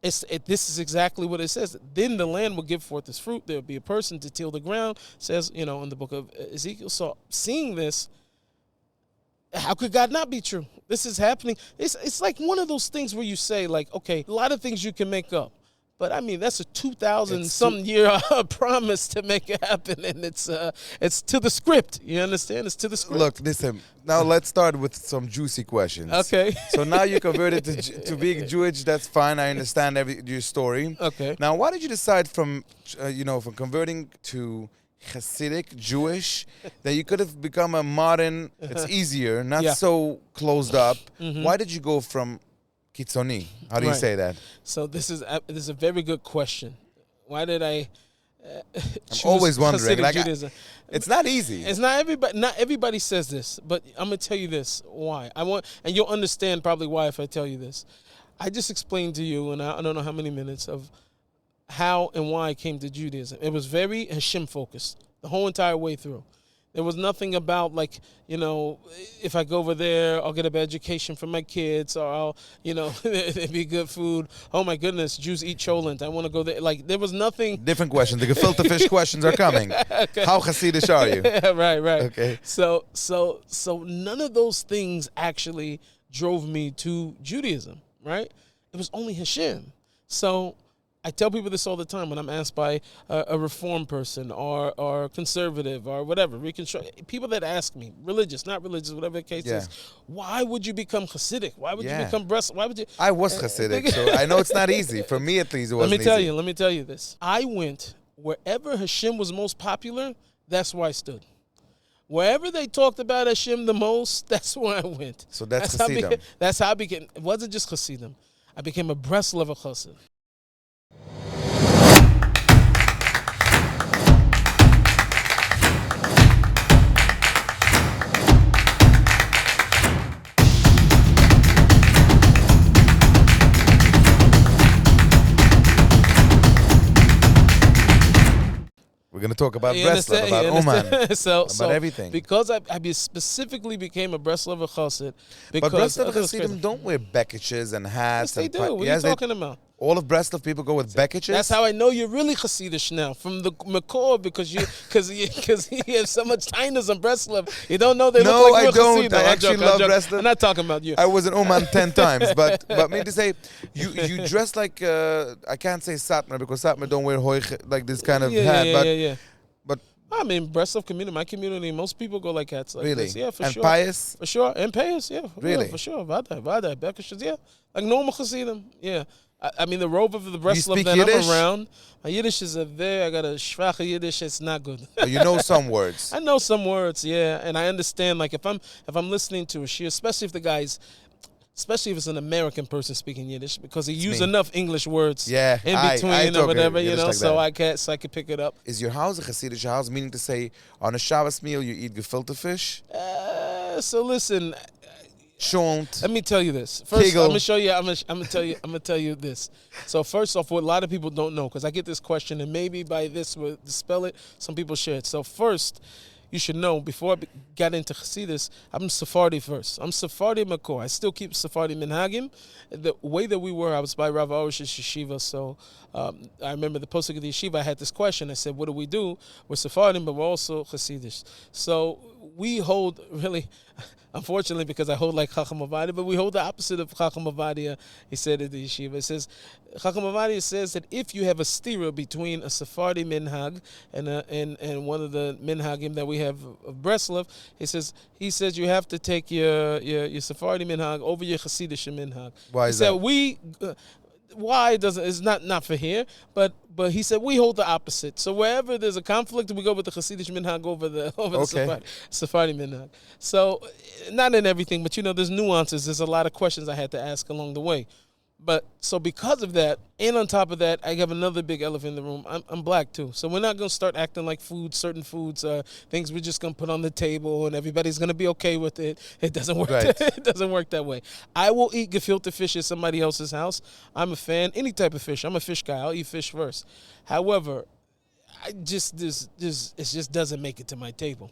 This is exactly what it says. Then the land will give forth its fruit. There will be a person to till the ground, says, in the book of Ezekiel. So seeing this, how could God not be true? This is happening. It's like one of those things where you say, like, okay, a lot of things you can make up. But I mean, that's a 2,000-something year promise to make it happen, and it's to the script. You understand? It's to the script. Look, listen. Now let's start with some juicy questions. Okay. So now you converted to being Jewish. That's fine. I understand your story. Okay. Now, why did you decide from converting to Hasidic Jewish that you could have become a modern? It's easier, not so closed up. Mm-hmm. Why did you go from Kitzoni? How do you say that? So this is a very good question. Why did I choose I'm always wondering. Hasidic Judaism? It's not easy. It's not everybody. Not everybody says this, but I'm gonna tell you this. Why? And you'll understand probably why if I tell you this. I just explained to you, and I don't know how many minutes of how and why I came to Judaism. It was very Hashem focused the whole entire way through. There was nothing about like, if I go over there, I'll get a better education for my kids, or I'll, it'd be good food. Oh my goodness, Jews eat cholent. I want to go there. Like there was nothing. Different questions. The gefilte fish questions are coming. Okay. How Hasidish are you? Right. Okay. So none of those things actually drove me to Judaism, right? It was only Hashem. So I tell people this all the time when I'm asked by a reform person or conservative or whatever, people that ask me, religious, not religious, whatever the case is, why would you become Hasidic? Why would you become Why would you? I was Hasidic, so I know it's not easy. For me, at least, it wasn't easy. Let me tell you this. I went wherever Hashem was most popular, that's where I stood. Wherever they talked about Hashem the most, that's where I went. So that's how I Hasidim. that's how I became. It wasn't just Hasidim. I became a Breslover Chassid. We're going to talk about You Breslov, about Oman, so about everything. Because I specifically became a Breslover Chassid. But Because Breslov Hasidim don't wear beckages and hats. yes, they and do. What are you talking about? All of Breslov people go with beckages? That's how I know you're really Hasidish now, from the Makor, because you have so much tinus on Breslov. You don't know they look like I you're don't. Hasidim. I actually love Breslov. I'm not talking about you. I was in Oman 10 times, but mean to say, you dress like, I can't say Satmar, because Satmar don't wear like this kind of hat, but I mean, Breslov community, my community, most people go like hats like really? this. Yeah, for and sure. pious? For sure. And pious, yeah. Really? Yeah, for sure. Vada, Bekashas, yeah. Like normal Hasidim, yeah. I mean, the robe of the Breslov that Yiddish? I'm around, my Yiddish is I got a schwache Yiddish, it's not good. Oh, you know some words. I know some words, yeah, and I understand. Like if I'm listening to a shir, especially if it's an American person speaking Yiddish, because he used enough English words in between or whatever, you know, like so I could pick it up. Is your house a Hasidic house, meaning to say on a Shabbos meal you eat gefilte fish? So listen. Schont. Let me tell you this. First, Kegel. I'm gonna show you. I'm gonna tell you this. So first off, what a lot of people don't know, because I get this question, and maybe by this will dispel it. Some people should. So first, you should know, before I got into Chassidus, I'm Sephardi first. I'm Sephardi Makor. I still keep Sephardi Minhagim. The way that we were, I was by Rav Arish's yeshiva, so I remember the posting of the yeshiva, I had this question. I said, what do? We're Sephardim, but we're also Chassidish. So we hold, really, unfortunately, because I hold like Chacham Avadia, but we hold the opposite of Chacham Avadia. He said at the yeshiva, it says, Chacham Avadia says that if you have a stira between a Sephardi minhag and one of the minhagim that we have of Breslov, he says you have to take your Sephardi minhag over your Hasidic minhag. Why is that? Why doesn't it's not for here, but he said we hold the opposite. So wherever there's a conflict, we go with the Hasidic minhag over the Sephardi minhag. So not in everything, but there's nuances. There's a lot of questions I had to ask along the way. But so because of that, and on top of that, I have another big elephant in the room. I'm black too, so we're not gonna start acting like certain foods, things we're just gonna put on the table and everybody's gonna be okay with it. It doesn't work. Right. It doesn't work that way. I will eat gefilte fish at somebody else's house. I'm a fan. Any type of fish. I'm a fish guy. I'll eat fish first. However, it just doesn't make it to my table.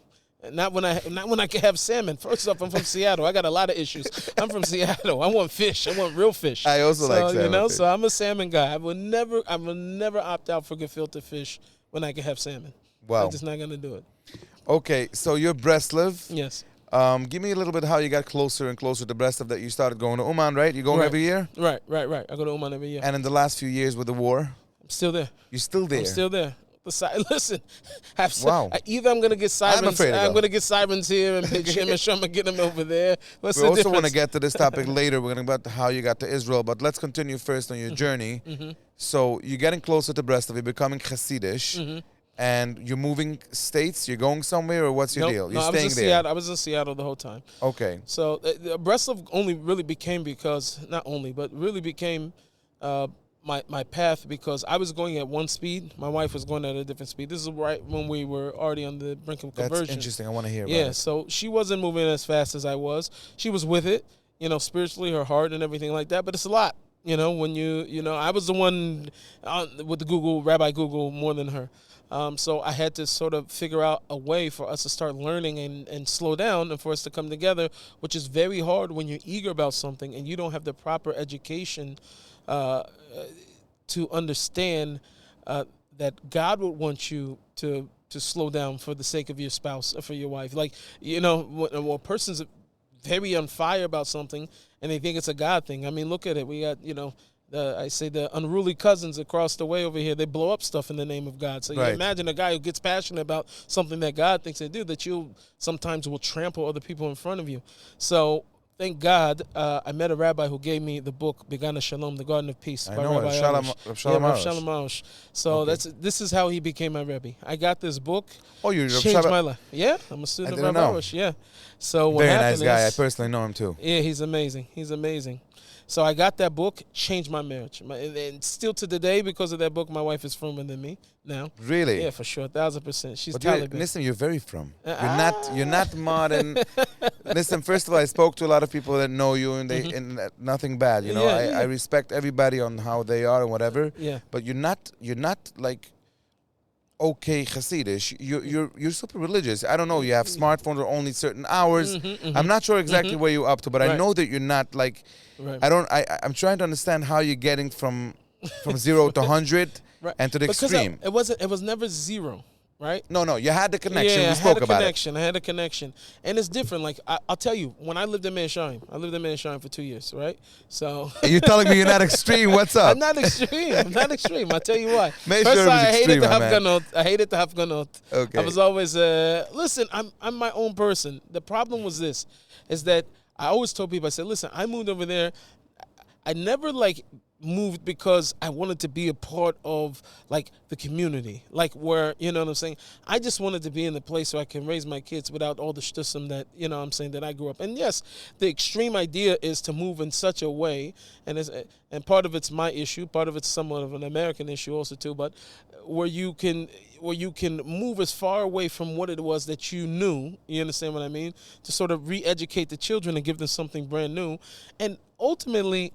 Not when I can have salmon. First off, I'm from Seattle. I got a lot of issues. I'm from Seattle. I want fish. I want real fish. I also like salmon. So I'm a salmon guy. I will never opt out for gefilte fish when I can have salmon. Wow. I'm just not gonna do it. Okay, so you're Breslov. Yes. Give me a little bit how you got closer and closer to Breslov, that you started going to Oman, right? You're going every year? Right. I go to Oman every year. And in the last few years with the war? I'm still there. You're still there? I'm still there. Listen, wow. Either I'm gonna get sirens. I'm gonna get sirens here and pitch him, and show him and get him over there. We also want to get to this topic later. We're going to about how you got to Israel, but let's continue first on your journey. Mm-hmm. So you're getting closer to Breslov. You're becoming Hasidish, and you're moving states. You're going somewhere, or what's your deal? You're staying there. Seattle. I was in Seattle the whole time. Okay. So Breslov only really became my path, because I was going at one speed. My wife was going at a different speed. This is right when we were already on the brink of conversion. That's interesting. I want to hear about it. So she wasn't moving as fast as I was. She was with it, spiritually, her heart and everything like that. But it's a lot, when I was the one with the Rabbi Google more than her. So I had to sort of figure out a way for us to start learning and slow down, and for us to come together, which is very hard when you're eager about something and you don't have the proper education to understand that God would want you to slow down for the sake of your spouse or for your wife. Like, when a person's very on fire about something and they think it's a God thing. I mean, look at it. We got, the unruly cousins across the way over here, they blow up stuff in the name of God. So you imagine a guy who gets passionate about something that God thinks they do, that you sometimes will trample other people in front of you. So thank God, I met a rabbi who gave me the book Begana Shalom, the Garden of Peace. I by know Rabbi it. Arush. Shalom Rav Arush. Shalom Arush. So Okay. this is how he became my Rebbe. I got this book. Oh, you're Changed my life. Yeah, I'm a student of didn't Rabbi know. Arush. Yeah. So what Very happened nice guy. I is, personally know him too. yeah, he's amazing. He's amazing. So I got that book, changed my marriage. And still to the day, because of that book, my wife is firmer than me now. Really? Yeah, for sure, 1,000%. She's But Taliban. listen, you're very from. You're not modern. Listen, first of all, I spoke to a lot of people that know you, and they and nothing bad. You know, Yeah, I respect everybody on how they are and whatever. Yeah. But you're not like okay Hasidish. You're super religious. I don't know. You have smartphones or only certain hours. I'm not sure exactly where you're up to, but I Right. know that you're not like. Right. I'm trying to understand how you're getting from 0 to 100 Right. and to the Because extreme. it was never zero, right? No, you had the connection. Yeah, We spoke about I had a connection. And it's different. Like, I'll tell you, when I lived in Me'asharim, for 2 years, right? So it. You're telling me you're not extreme. What's up? I'm not extreme. I'll tell you why. Make First, sure it was I hated extreme, the my man. Hafganot. I hated the Hafganot. Okay. I was always, listen, I'm my own person. The problem was this, is that I always told people, I said, listen, I moved over there. I never, like, moved because I wanted to be a part of, like, the community, like, where, you know what I'm saying? I just wanted to be in the place where I can raise my kids without all the shtussim that, you know what I'm saying, that I grew up. And yes, the extreme idea is to move in such a way, and part of it's my issue, part of it's somewhat of an American issue also too, but where you can move as far away from what it was that you knew, you understand what I mean, to sort of re-educate the children and give them something brand new. And ultimately,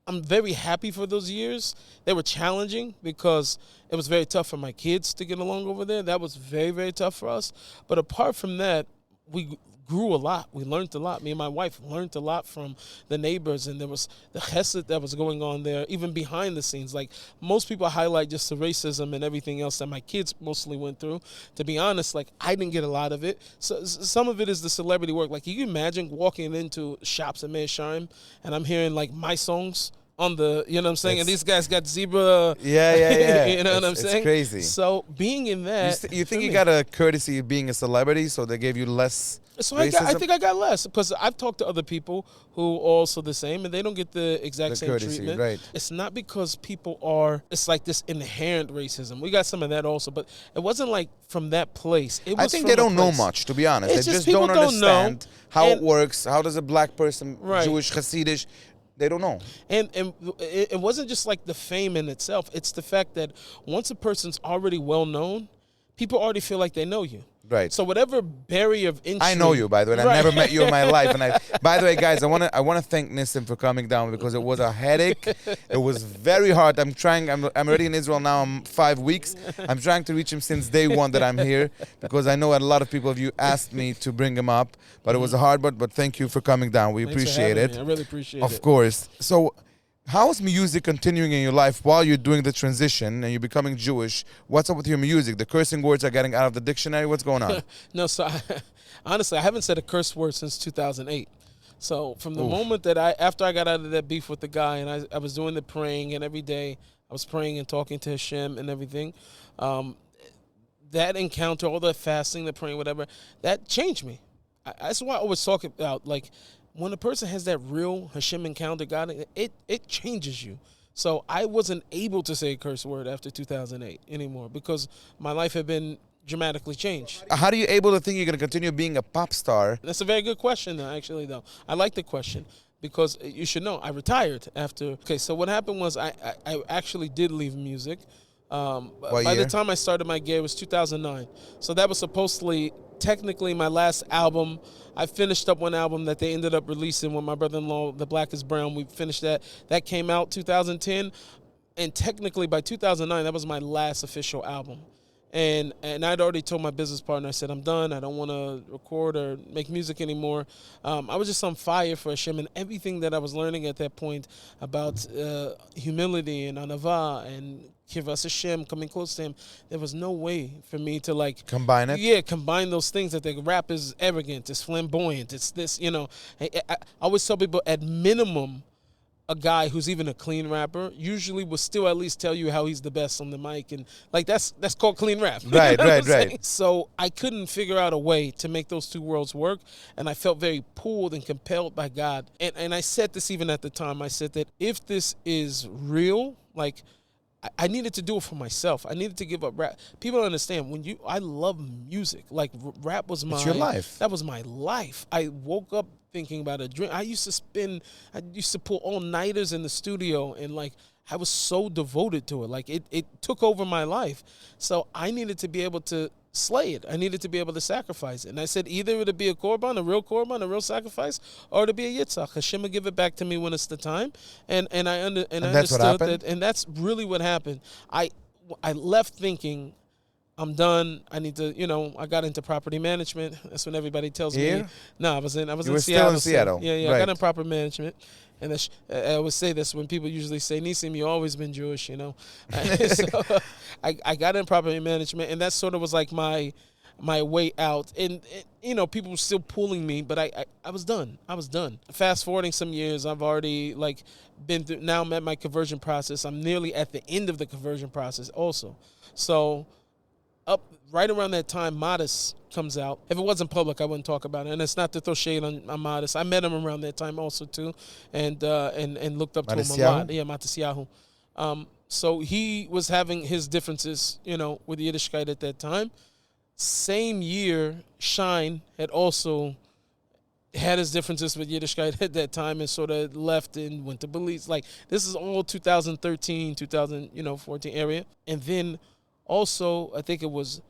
I'm very happy for those years. They were challenging because it was very tough for my kids to get along over there. That was very, very tough for us. But apart from that, we grew a lot. We learned a lot. Me and my wife learned a lot from the neighbors, and there was the chesed that was going on there, even behind the scenes. Like, most people highlight just the racism and everything else that my kids mostly went through. To be honest, like, I didn't get a lot of it. So some of it is the celebrity work. Like, you can imagine walking into shops in Me'asharim, and I'm hearing, like, my songs on the, you know what I'm saying? And these guys got zebra. Yeah. You know what I'm saying? It's crazy. So being in that. You think you got a courtesy of being a celebrity, so they gave you less So racism? I think I got less because I've talked to other people who are also the same, and they don't get the exact The same courtesy, treatment. right. It's not because people are. It's like this inherent racism. We got some of that also, but it wasn't like from that place. It was I think from they a don't know place. much, to be honest. It's They just just don't people don't know, understand how it and- works. How does a black person, Right. Jewish, Hasidish, they don't know. And it wasn't just like the fame in itself. It's the fact that once a person's already well known, people already feel like they know you. Right. So whatever barrier of entry. I know you, by the way. And I Right. never met you in my life. And by the way, guys, I want to thank Nissim for coming down because it was a headache. It was very hard. I'm already in Israel now. I'm 5 weeks. I'm trying to reach him since day one that I'm here because I know a lot of people of you asked me to bring him up, but it was a hard but thank you for coming down. We Thanks for appreciate having it. me. I really appreciate it. Of course. So, how is music continuing in your life while you're doing the transition and you're becoming Jewish? What's up with your music? The cursing words are getting out of the dictionary. What's going on? No, so honestly, I haven't said a curse word since 2008. So from the moment that after I got out of that beef with the guy and I was doing the praying and every day I was praying and talking to Hashem and everything, that encounter, all the fasting, the praying, whatever, that changed me. That's why I always talk about, like, when a person has that real Hashem encounter, God, it changes you. So I wasn't able to say a curse word after 2008 anymore because my life had been dramatically changed. How are you able to think you're going to continue being a pop star? That's a very good question, actually, though. I like the question because you should know I retired after. Okay, so what happened was I actually did leave music. By the time I started my gig, it was 2009. So that was supposedly technically my last album. I finished up one album that they ended up releasing with my brother-in-law, The Black is Brown. We finished that. That came out 2010. And technically by 2009, that was my last official album. And I'd already told my business partner, I said, I'm done. I don't want to record or make music anymore. I was just on fire for Hashem, and everything that I was learning at that point about humility and anava and kivas Hashem, coming close to him, there was no way for me to, like, Combine it? Yeah, combine those things. That the rap is arrogant, it's flamboyant, it's this, you know. I always tell people, at minimum, a guy who's even a clean rapper usually will still at least tell you how he's the best on the mic, and like that's called clean rap. Right, You know what right, I'm saying? right. So I couldn't figure out a way to make those two worlds work, and I felt very pulled and compelled by God. And I said this even at the time. I said that if this is real, like I needed to do it for myself. I needed to give up rap. People don't understand I love music. Like rap was It's your life. That was my life. I woke up thinking about a dream. I used to pull all-nighters in the studio, and like I was so devoted to it. Like it took over my life. So I needed to be able to slay it. I needed to be able to sacrifice it. And I said either it'll be a real sacrifice, or it'll be a yitzhak. Hashem will give it back to me when it's the time. And I that's what understood happened? that, and that's really what happened. I left thinking, I'm done. I need to, I got into property management. That's when everybody tells me. No, I was in were Seattle. still in Seattle. Yeah, Right. I got in property management. And I always say this when people usually say, Nissim, you've always been Jewish, So I got in property management, and that sort of was like my way out. And people were still pulling me, but I was done. I was done. Fast forwarding some years, I've already been through, now I'm at my conversion process. I'm nearly at the end of the conversion process also. So up right around that time, Modest comes out. If it wasn't public, I wouldn't talk about it. And it's not to throw shade on Modest. I met him around that time also too, and looked up to him a lot. Yeah, Matis Yahu. So he was having his differences, with Yiddishkeit at that time. Same year, Shine had also had his differences with Yiddishkeit at that time, and sort of left and went to Belize. Like this is all 2013, 2014 area, and then. Also, I think it was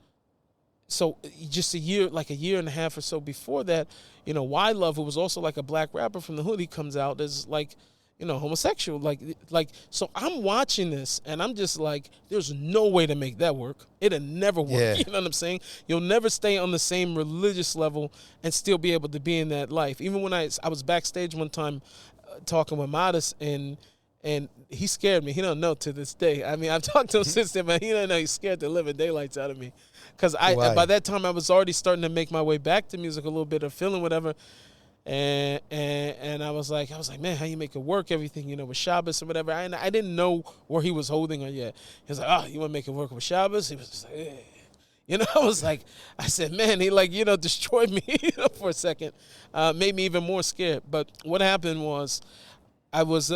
just a year and a half or so before that, Y Love, who was also like a black rapper from the hood, he comes out as homosexual. So I'm watching this and I'm just like, there's no way to make that work. It'll never work. Yeah. You know what I'm saying? You'll never stay on the same religious level and still be able to be in that life. Even when I was backstage one time talking with Modest, and he scared me. He don't know to this day. I mean, I've talked to him since then, but he don't know. He's scared the living daylights out of me. Because by that time, I was already starting to make my way back to music a little bit, or feeling whatever. And I was like, man, how you make it work? Everything, with Shabbos or whatever. And I didn't know where he was holding her yet. He was like, oh, you want to make it work with Shabbos? He was just like, eh. I was like, I said, man, he destroyed me for a second. Made me even more scared. But what happened was, I was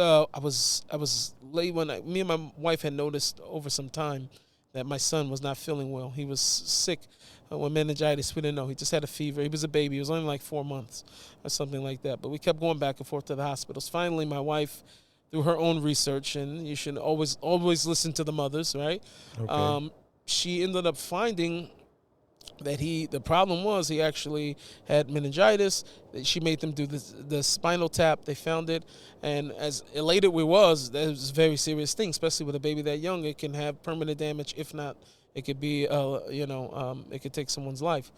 late when me and my wife had noticed over some time that my son was not feeling well. He was sick with meningitis. We didn't know. He just had a fever. He was a baby. He was only like 4 months or something like that. But we kept going back and forth to the hospitals. Finally, my wife, through her own research, and you should always listen to the mothers, right? Okay. She ended up finding that the problem was he actually had meningitis. She made them do the spinal tap. They found it. And as elated we was, that was a very serious thing, especially with a baby that young. It can have permanent damage. If not, it could be, it could take someone's life.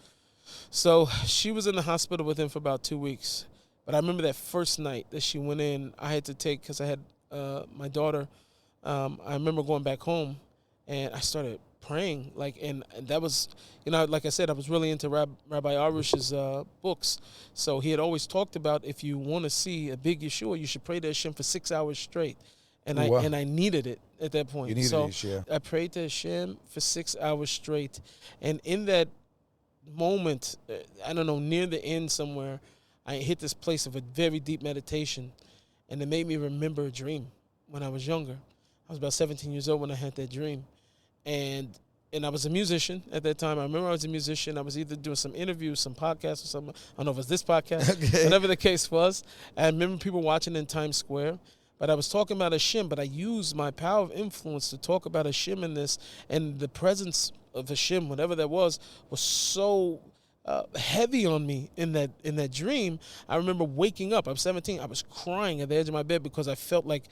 So she was in the hospital with him for about 2 weeks. But I remember that first night that she went in, I had to take, because I had my daughter, I remember going back home, and I started praying, and that was, like I said, I was really into Rabbi Arush's books. So he had always talked about, if you want to see a big Yeshua, you should pray to Hashem for 6 hours straight. And I needed it at that point. You needed it, yeah. I prayed to Hashem for 6 hours straight. And in that moment, I don't know, near the end somewhere, I hit this place of a very deep meditation. And it made me remember a dream when I was younger. I was about 17 years old when I had that dream. And I was a musician at that time. I remember I was a musician. I was either doing some interviews, some podcasts or something. I don't know if it was this podcast, whatever the case was. I remember people watching in Times Square. But I was talking about Hashem, but I used my power of influence to talk about Hashem in this. And the presence of Hashem, whatever that was so heavy on me in that dream. I remember waking up. I'm 17. I was crying at the edge of my bed because I felt like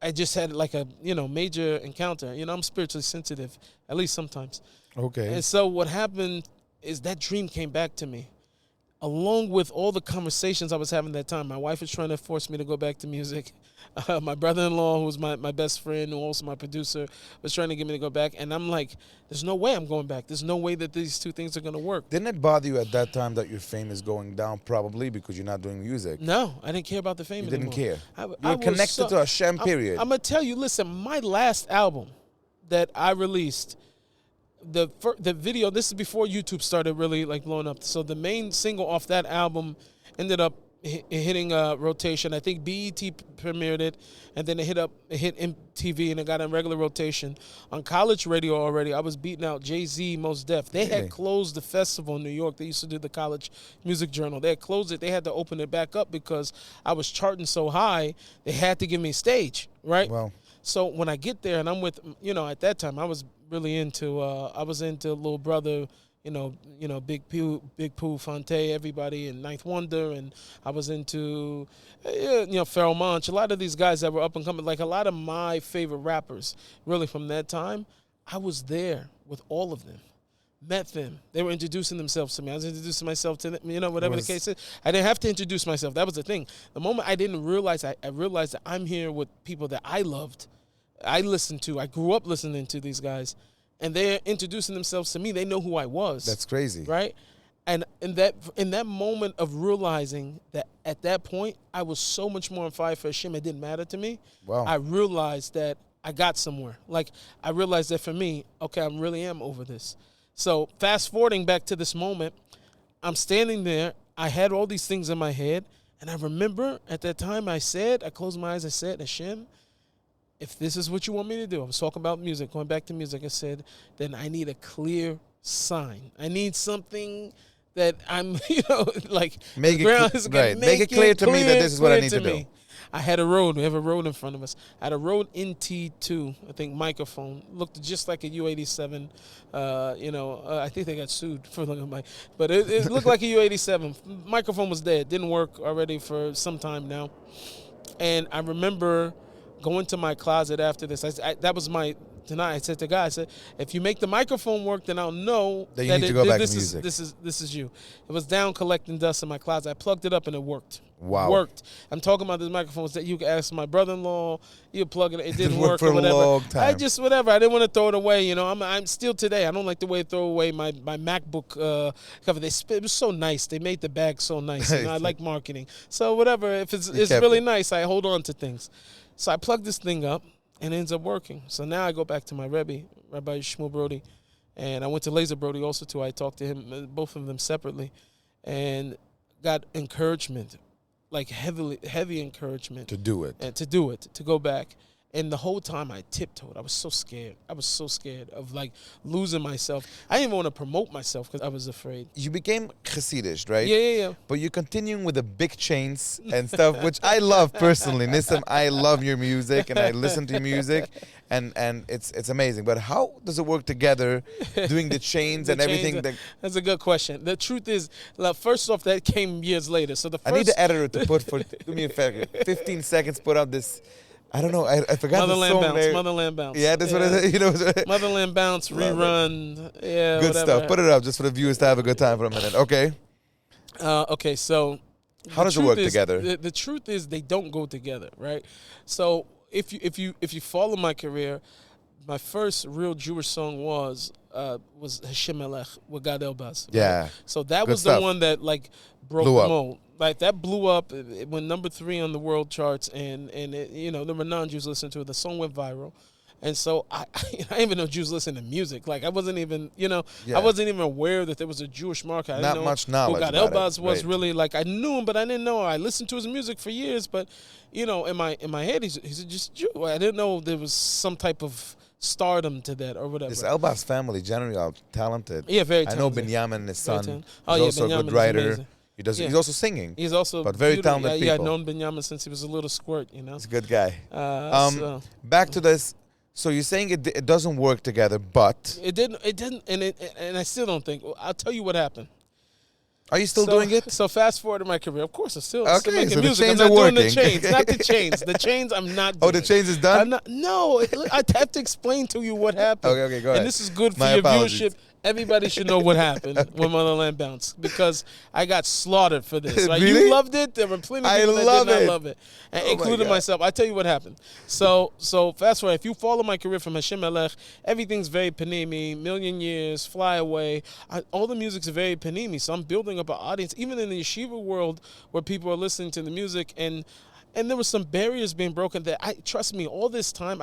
I just had like a, major encounter. I'm spiritually sensitive, at least sometimes. Okay. And so what happened is that dream came back to me. along with all the conversations I was having at that time. My wife was trying to force me to go back to music. My brother-in-law, who was my best friend, who also my producer, was trying to get me to go back. And I'm like, there's no way I'm going back. There's no way that these two things are going to work. Didn't it bother you at that time that your fame is going down, probably because you're not doing music? No, I didn't care about the fame anymore. You didn't care. You were connected to Hashem, period. I'm going to tell you, listen, my last album that I released, the video, this is before YouTube started really like blowing up. So the main single off that album ended up hitting rotation. I think BET premiered it, and then it hit MTV, and it got in regular rotation. On college radio already, I was beating out Jay-Z, Mos Def. They had closed the festival in New York. They used to do the College Music Journal. They had closed it. They had to open it back up because I was charting so high, they had to give me a stage, right? Wow. So when I get there, and I'm with, at that time, I was really into, Little Brother, Big Pooh, Fonte, everybody, and Ninth Wonder, and I was into, Pharoah Monch, a lot of these guys that were up and coming, like a lot of my favorite rappers, really from that time. I was there with all of them, met them. They were introducing themselves to me. I was introducing myself to them, whatever the case is. I didn't have to introduce myself. That was the thing. The moment I didn't realize, I realized that I'm here with people that I loved, I listened to, I grew up listening to these guys, and they're introducing themselves to me. They know who I was. That's crazy. Right? And in that moment of realizing that at that point, I was so much more on fire for Hashem, it didn't matter to me. Wow. I realized that I got somewhere. Like, I realized that for me, okay, I really am over this. So fast forwarding back to this moment, I'm standing there. I had all these things in my head. And I remember at that time I closed my eyes, I said, Hashem, if this is what you want me to do, I was talking about music, going back to music, I said, then I need a clear sign. I need something that I'm, like, make it clear to me that this is what I need to do. I had a road. We have a road in front of us. I had a Rode NT2, I think, microphone. Looked just like a U87. I think they got sued for looking like, but it looked like a U87. Microphone was dead. Didn't work already for some time now. And I remember going to my closet after this. That was my tonight. I said to God, I said, if you make the microphone work, then I'll know that you need to go back to music. This is you. It was down collecting dust in my closet. I plugged it up and it worked. Wow. It worked. I'm talking about this microphone that you could ask my brother-in-law. You plug it. It didn't work for or whatever. A long time. I didn't want to throw it away. I'm still today. I don't like the way they throw away my MacBook cover. It was so nice. They made the bag so nice. I like marketing. So whatever. If it's really nice, I hold on to things. So I plugged this thing up, and it ends up working. So now I go back to my Rebbe, Rabbi Shmuel Brody, and I went to Laser Brody also too. I talked to him, both of them separately, and got encouragement, like heavy encouragement. To do it. And to go back. And the whole time I tiptoed. I was so scared. Of like losing myself. I didn't even want to promote myself because I was afraid. You became Hasidic, right? Yeah. But you're continuing with the big chains and stuff, which I love personally. Nissim, I love your music and I listen to your music, and it's amazing. But how does it work together, doing the chains and everything? That's a good question. The truth is, first off, that came years later. So I need the editor to do me a favor, 15 seconds, put up this. I don't know. I forgot Motherland the song Bounce. there. Motherland Bounce. Yeah, that's what it is. Motherland Bounce, rerun. Yeah, good whatever. stuff. Put it up just for the viewers to have a good time for a minute. Okay. Okay, so how does it work together? The truth is they don't go together, right? So if you follow my career, my first real Jewish song was Hashem Melech with Gad Elbaz. Yeah. Right? So that good was stuff. the one that like broke the mold. Like that blew up. It went number 3 on the world charts, and there were non-Jews listening to it. The song went viral, and so I didn't even know Jews listen to music. Like I wasn't even I wasn't even aware that there was a Jewish market. I didn't know much knowledge. Who Gad Elbaz was really like. I knew him, but I didn't know. I listened to his music for years, but in my head he's just Jew. I didn't know there was some type of stardom to that or whatever. This Elbaz family generally are talented. Yeah, very talented. I know Binyamin, his son. He's also a good writer. He's also singing. He's also but very talented people. Yeah, I've known Binyamin since he was a little squirt, He's a good guy. So. Back to this. So you're saying it doesn't work together, but it didn't, and I still don't think. I'll tell you what happened. Are you still doing it? So fast forward in my career, of course, I'm still making so music. The chains I'm not are doing working. the chains, not the chains. The chains, I'm not doing. Oh, the chains is done? No, I have to explain to you what happened. Okay, go ahead. And this is good for your viewership Everybody should know what happened when Motherland bounced because I got slaughtered for this. Right? Really? You loved it. There were plenty of people that did not love it, and including myself. I tell you what happened. So fast forward. If you follow my career from Hashem Melech, everything's very panimi, Million Years, Fly Away. All the music's very panimi. So I'm building up an audience, even in the yeshiva world where people are listening to the music and there were some barriers being broken that trust me, all this time,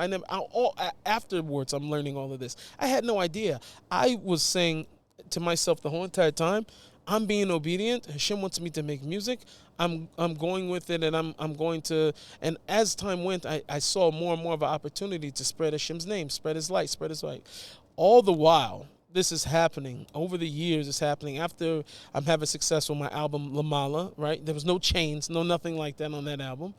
afterwards, I'm learning all of this. I had no idea. I was saying to myself the whole entire time, I'm being obedient. Hashem wants me to make music. I'm going with it, and I'm going to. And as time went, I saw more and more of an opportunity to spread Hashem's name, spread His light, spread His light. All the while, this is happening. Over the years, it's happening. After I'm having success with my album, Lamala, right? There was no chains, no nothing like that on that album.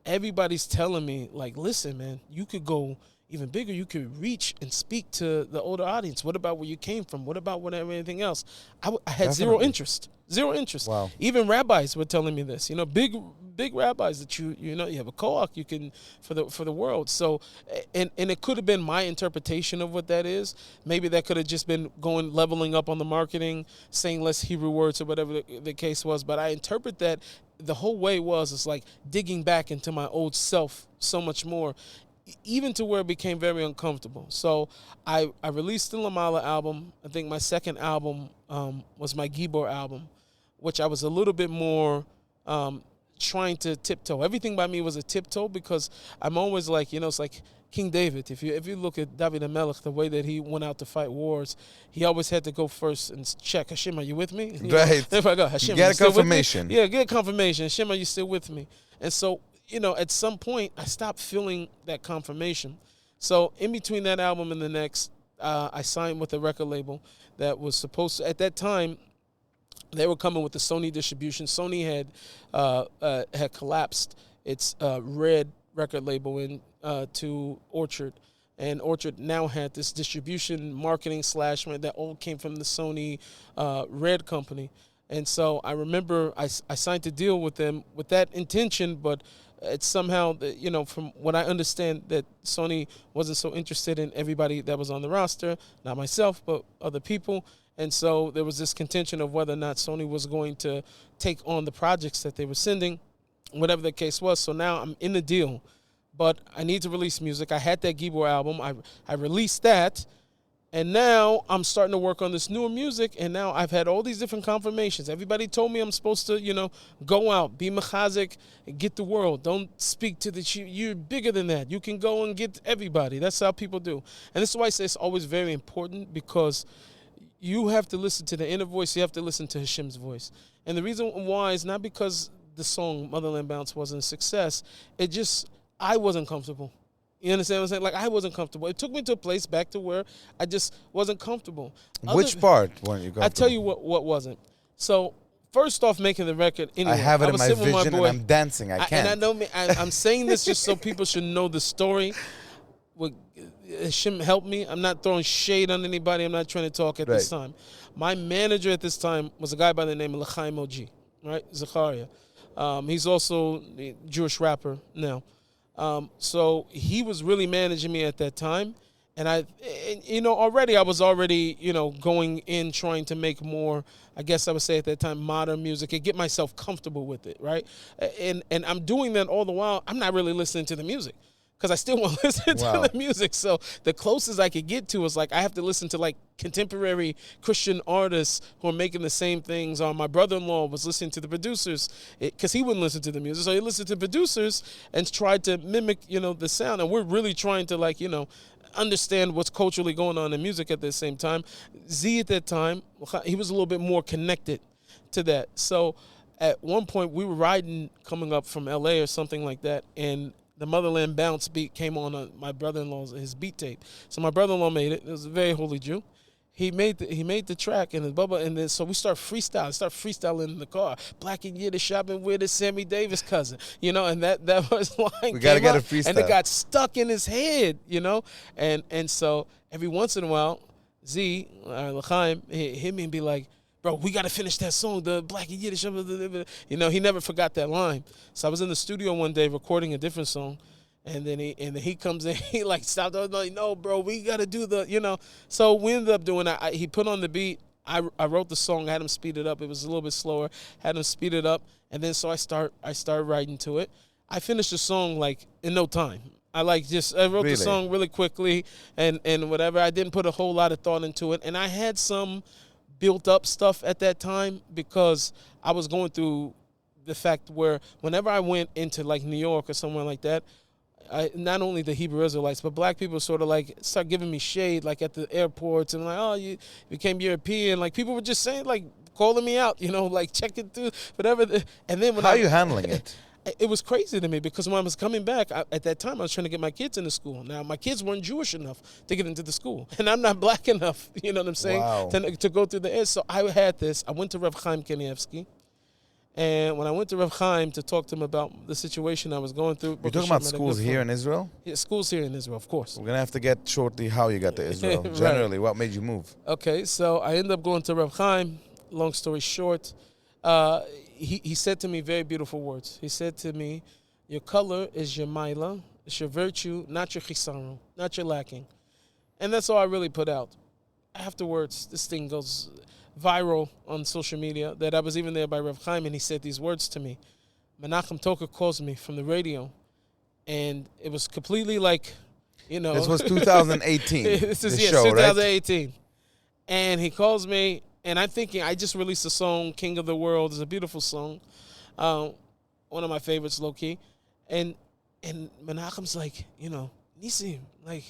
Everybody's telling me, like, listen, man, you could go even bigger. You could reach and speak to the older audience. What about where you came from? What about whatever, anything else? I had zero interest. Zero interest. Wow. Even rabbis were telling me this. Big rabbis that you have a koach you can for the world. So and it could have been my interpretation of what that is. Maybe that could have just been leveling up on the marketing, saying less Hebrew words or whatever the case was. But I interpret that the whole way it's like digging back into my old self so much more, even to where it became very uncomfortable. So I released the Lamala album. I think my second album was my Gibor album, which I was a little bit more trying to tiptoe. Everything by me was a tiptoe because I'm always like, it's like King David. If you look at David HaMelech, the way that he went out to fight wars, he always had to go first and check, Hashem, are you with me? Right. If I go, Hashem, get a confirmation. Yeah, get a confirmation. Hashem, are you still with me? And so, at some point, I stopped feeling that confirmation. So in between that album and the next, I signed with a record label that was supposed to, at that time, they were coming with the Sony distribution. Sony had collapsed its Red record label to Orchard, and Orchard now had this distribution marketing / that all came from the Sony Red company. And so I remember I signed a deal with them with that intention, but it's somehow, from what I understand, that Sony wasn't so interested in everybody that was on the roster, not myself, but other people. And so there was this contention of whether or not Sony was going to take on the projects that they were sending, whatever the case was. So now I'm in the deal, but I need to release music. I had that Gibor album. I released that, and now I'm starting to work on this newer music, and now I've had all these different confirmations. Everybody told me I'm supposed to, go out, be mechazik, get the world. Don't speak to you're bigger than that. You can go and get everybody. That's how people do. And this is why I say it's always very important, because you have to listen to the inner voice. You have to listen to Hashem's voice. And the reason why is not because the song Motherland Bounce wasn't a success. I wasn't comfortable. You understand what I'm saying? Like, I wasn't comfortable. It took me to a place back to where I just wasn't comfortable. Which part weren't you comfortable? I tell you what wasn't. So, first off, making the record, anyway, I have it in my vision, and I'm dancing. I can't. And I know I'm saying this just so people should know the story. Hashem help me. I'm not throwing shade on anybody. I'm not trying to talk at this time. My manager at this time was a guy by the name of L'chaim OG, right? Zachariah. He's also a Jewish rapper now. So he was really managing me at that time. And already I was going in trying to make more, I guess I would say at that time, modern music and get myself comfortable with it, right? And I'm doing that all the while. I'm not really listening to the music, because I still want to listen to the music. So the closest I could get to is like I have to listen to like contemporary Christian artists who are making the same things. My brother-in-law was listening to the producers because he wouldn't listen to the music. So he listened to producers and tried to mimic, the sound. And we're really trying to understand what's culturally going on in music at the same time. Z at that time, he was a little bit more connected to that. So at one point we were riding coming up from LA or something like that, and the Motherland Bounce beat came on my brother-in-law's his beat tape. So my brother-in-law made it. It was a very holy Jew. He made the track and then so we start freestyling in the car. Black and Yiddish shopping with his Sammy Davis cousin, and that was line. We gotta get a freestyle, and it got stuck in his head, and so every once in a while, Z L'chaim hit me and be like, bro, we got to finish that song, the Black and Yiddish. He never forgot that line. So I was in the studio one day recording a different song, And then he comes in, he like stopped. I was like, no, bro, we got to do the. So we ended up doing that. He put on the beat. I wrote the song, had him speed it up. It was a little bit slower. Had him speed it up, and then so I started writing to it. I finished the song like in no time. I wrote the song really quickly and whatever. I didn't put a whole lot of thought into it, and I had some built up stuff at that time because I was going through the fact where whenever I went into like New York or somewhere like that, not only the Hebrew Israelites, but black people sort of like start giving me shade, like at the airports, and like, oh, you became European. Like people were just saying, like calling me out, like checking through whatever. And then how are you handling it? It was crazy to me because when I was coming back, at that time I was trying to get my kids into school. Now my kids weren't Jewish enough to get into the school, and I'm not black enough. You know what I'm saying? Wow. To go through the edge. So I had this. I went to Rav Chaim Kanievsky. And when I went to Rav Chaim to talk to him about the situation I was going through. You're talking about schools here in Israel? Yeah, schools here in Israel, of course. We're going to have to get shortly how you got to Israel. Right. Generally, what made you move? Okay, so I ended up going to Rav Chaim. Long story short, he said to me very beautiful words. He said to me, your color is your maila, it's your virtue, not your chisaron, not your lacking. And that's all I really put out. Afterwards, this thing goes viral on social media that I was even there by Rav Chaim, and he said these words to me. Menachem Toker calls me from the radio, and it was completely like, This was 2018. This is show, 2018. Right? And he calls me, and I'm thinking, I just released a song, King of the World. It's a beautiful song. One of my favorites, low-key. And Menachem's like, Nissim, like,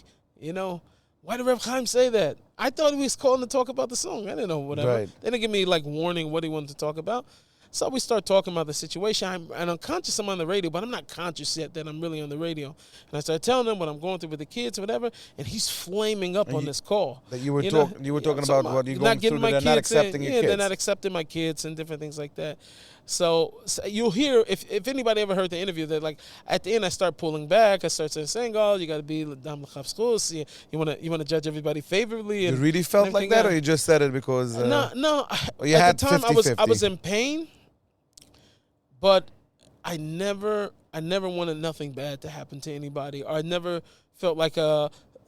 why did Reb Chaim say that? I thought he was calling to talk about the song. I didn't know, whatever. Right. They didn't give me, like, warning what he wanted to talk about. So we start talking about the situation. I'm conscious I'm on the radio, but I'm not conscious yet that I'm really on the radio. And I started telling him what I'm going through with the kids or whatever, and he's flaming up on this call. That you were talking about what you're going through, they're not accepting your kids. They're not accepting my kids and different things like that. So you'll hear, if anybody ever heard the interview, that like at the end I start pulling back. I start saying, "Oh, you got to be l'dam l'chavschus. You want to judge everybody favorably." You really felt like that, or you just said it because no. You had at the time 50-50. I was in pain, but I never wanted nothing bad to happen to anybody, or I never felt like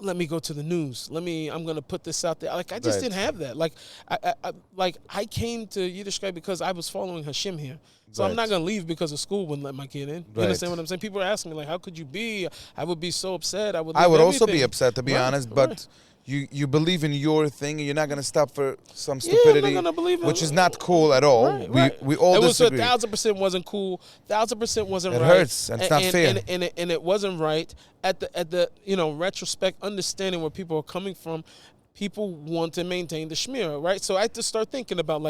let me go to the news. I'm gonna put this out there. Like I just didn't have that. Like I came to Yiddishkeit because I was following Hashem here. So I'm not gonna leave because the school wouldn't let my kid in. You understand what I'm saying? People are asking me like, how could you be? I would be so upset. I would also be upset, to be honest, but you believe in your thing, and you're not gonna stop for some stupidity, I'm not gonna believe which is not cool at all. We all disagree. 1,000% wasn't cool. 1,000% wasn't right. It hurts, and it's not fair. And it wasn't right. At the retrospect, understanding where people are coming from, people want to maintain the shmira, right? So I had to start thinking about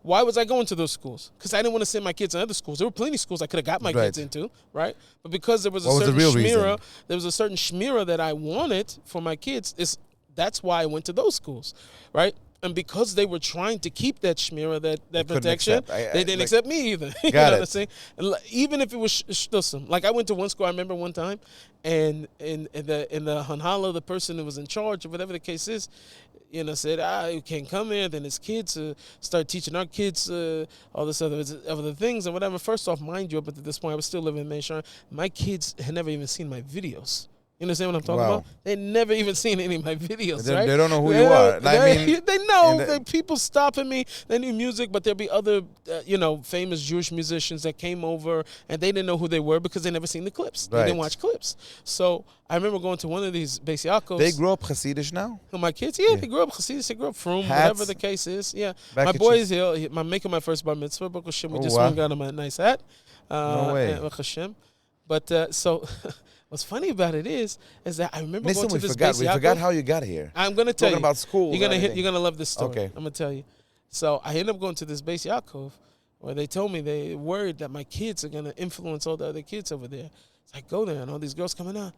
why was I going to those schools? Because I didn't want to send my kids in other schools. There were plenty of schools I could have got my kids into, right? But because there was a certain shmira, there was a certain shmira that I wanted for my kids. That's why I went to those schools, right? And because they were trying to keep that shmira, that protection, they didn't accept me either. You know what I'm saying? Even if it was shtusim. Like I went to one school, I remember one time, and in the Hanhala, the person who was in charge or whatever the case is, said, you can't come here. Then his kids start teaching our kids all this other things and whatever. First off, mind you, up at this point, I was still living in Mainshore. My kids had never even seen my videos. You understand what I'm talking about? They never even seen any of my videos, right? They don't know who you are. They know. People stopping me. They knew music, but there'd be other, famous Jewish musicians that came over, and they didn't know who they were because they never seen the clips. They didn't watch clips. So I remember going to one of these Beis Yaakovs. They grew up Hasidic now? My kids? Yeah, they grew up Hasidic. They grew up from whatever the case is. Yeah. My boys here, I'm making my first bar mitzvah. Baruch Hashem, we just got him a nice hat. No way. Baruch Hashem. But so... What's funny about it is that I remember going to this Beis Yaakov. We forgot how you got here. I'm going to tell you. Talking about school. You're going to love this story. Okay. I'm going to tell you. So I ended up going to this Beis Yaakov where they told me they worried that my kids are going to influence all the other kids over there. So I go there and all these girls coming out.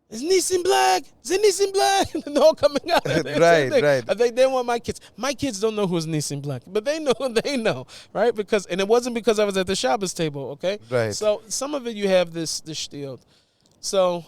It's Nissim Black. It's Nissim Black. And they're all coming out. Right. They want my kids. My kids don't know who's Nissim Black, but they know, right? And it wasn't because I was at the Shabbos table, okay? Right. So some of it you have this shtiel. So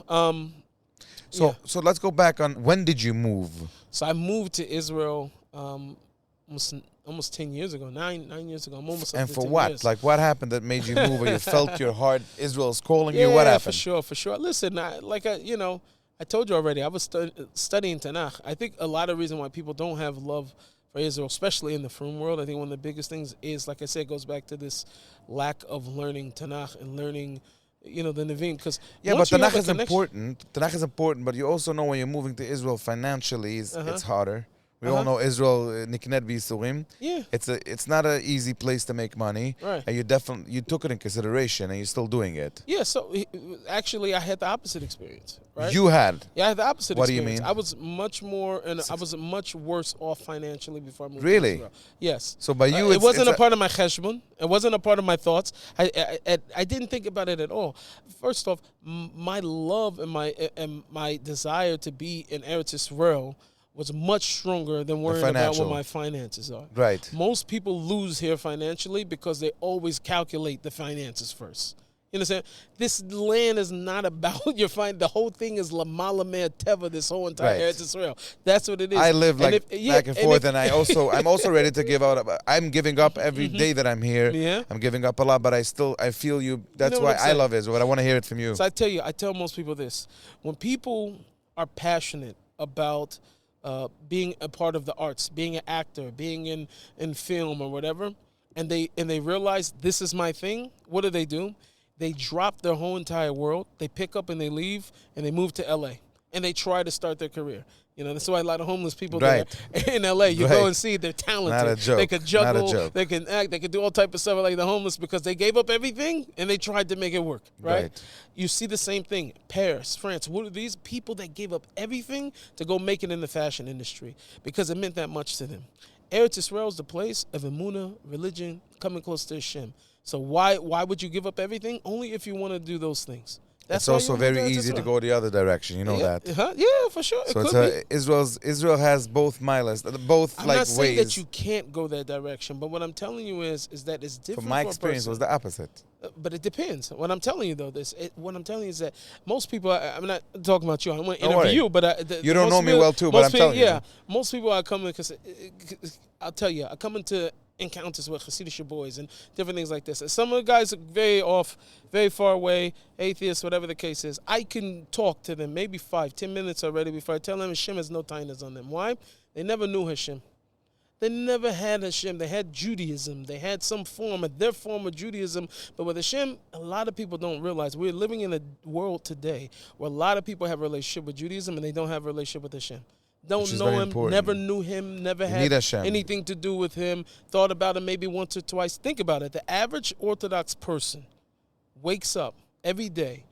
let's go back on when did you move? So I moved to Israel almost almost 10 years ago, 9 years ago. I'm almost up And to for 10 what? years. Like, what happened that made you move, or you felt your heart, Israel's calling you? Yeah, What happened? for sure. Listen, I told you already, I was studying Tanakh. I think a lot of reason why people don't have love for Israel, especially in the frum world, I think one of the biggest things is, like I said, goes back to this lack of learning Tanakh and learning, the Nevi'im. Because Yeah, but Tanakh is important. Tanakh is important, but you also know when you're moving to Israel financially, it's harder. We all know Israel, Niknet B'Yisurim. Yeah. It's not an easy place to make money. Right. And you took it in consideration, and you're still doing it. Yeah, so actually I had the opposite experience, right? You had? Yeah, I had the opposite What do you experience. mean? I was much more, and I was much worse off financially before I moved Really? to Israel. Yes. So by you, it wasn't a part of my cheshbon. It wasn't a part of my thoughts. I didn't think about it at all. First off, my love and my desire to be in Eretz Yisrael was much stronger than worrying about what my finances are. Right. Most people lose here financially because they always calculate the finances first. You understand? This land is not about your the whole thing is Lamala Me'er Teva, this whole entire Eretz Israel. That's what it is. I live back and forth, and I'm also ready to give out. I'm giving up every day that I'm here. Yeah. I'm giving up a lot, but I feel you. That's why I love Israel. I want to hear it from you. So I tell most people this. When people are passionate about being a part of the arts, being an actor, being in film or whatever, and they realize this is my thing, what do? They drop their whole entire world, they pick up and they leave, and they move to LA, and they try to start their career. That's why a lot of homeless people there in LA, you go and see they're talented. Not a joke. They could juggle, Not a joke. they can act, they can do all type of stuff like the homeless because they gave up everything and they tried to make it work, right? You see the same thing. Paris, France, what are these people that gave up everything to go make it in the fashion industry because it meant that much to them? Eretz Yisrael is the place of emunah, religion, coming close to Hashem. So why would you give up everything? Only if you want to do those things. It's also very easy to go the other direction. You know that. Yeah, for sure. So Israel has both milas, both I'm like not saying ways. that you can't go that direction, but what I'm telling you is that it's different. From my for experience, was the opposite. But it depends. What I'm telling you though, what I'm telling you is that most people. I'm not talking about you. I want to interview you, but you don't know me well too. But I'm telling you. Yeah, most people are coming because I'll tell you, I come into encounters with Hasidic boys and different things like this. And some of the guys are very off, very far away, atheists, whatever the case is. I can talk to them maybe 5-10 minutes already before I tell them Hashem has no tightness on them. Why? They never knew Hashem. They never had Hashem. They had Judaism. They had some form of their form of Judaism. But with Hashem, a lot of people don't realize we're living in a world today where a lot of people have a relationship with Judaism and they don't have a relationship with Hashem. Don't know him, important. Never knew him, never had anything to do with him, thought about him maybe once or twice. Think about it. The average Orthodox person wakes up every day.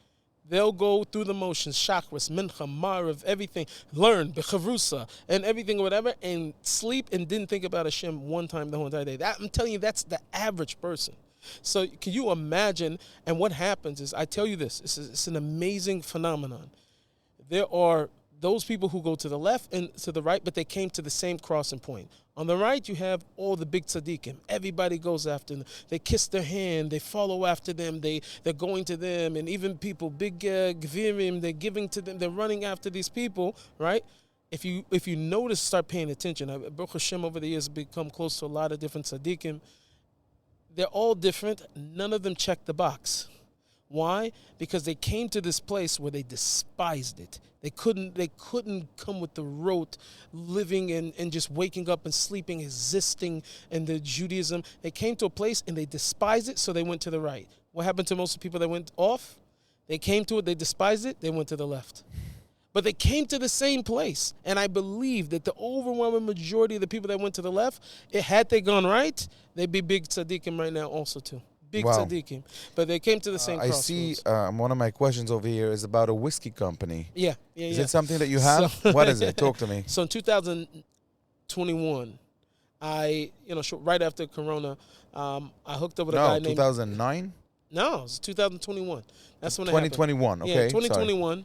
They'll go through the motions, chakras, mincha, marav, everything, learn, bechavrusa, and everything or whatever, and sleep and didn't think about Hashem one time the whole entire day. I'm telling you, that's the average person. So can you imagine? And what happens is, I tell you this, it's an amazing phenomenon. There are those people who go to the left and to the right, but they came to the same crossing point. On the right, you have all the big tzaddikim. Everybody goes after them. They kiss their hand. They follow after them. They're going to them. And even people, big gvirim, they're giving to them. They're running after these people, right? If you notice, start paying attention. Baruch Hashem over the years become close to a lot of different tzaddikim. They're all different. None of them check the box. Why? Because they came to this place where they despised it. They couldn't come with the rote living and just waking up and sleeping, existing in the Judaism. They came to a place and they despised it, so they went to the right. What happened to most of the people that went off? They came to it, they despised it, they went to the left. But they came to the same place. And I believe that the overwhelming majority of the people that went to the left, had they gone right, they'd be big tzaddikim right now also too. Big tzaddikim. But they came to the same crossroads. I see one of my questions over here is about a whiskey company. Yeah. Is it something that you have? What is it? Talk to me. So in 2021, right after Corona, I hooked up with a guy named... 2009? No, it was 2021. That's when it 2021, happened. okay. Yeah, 2021.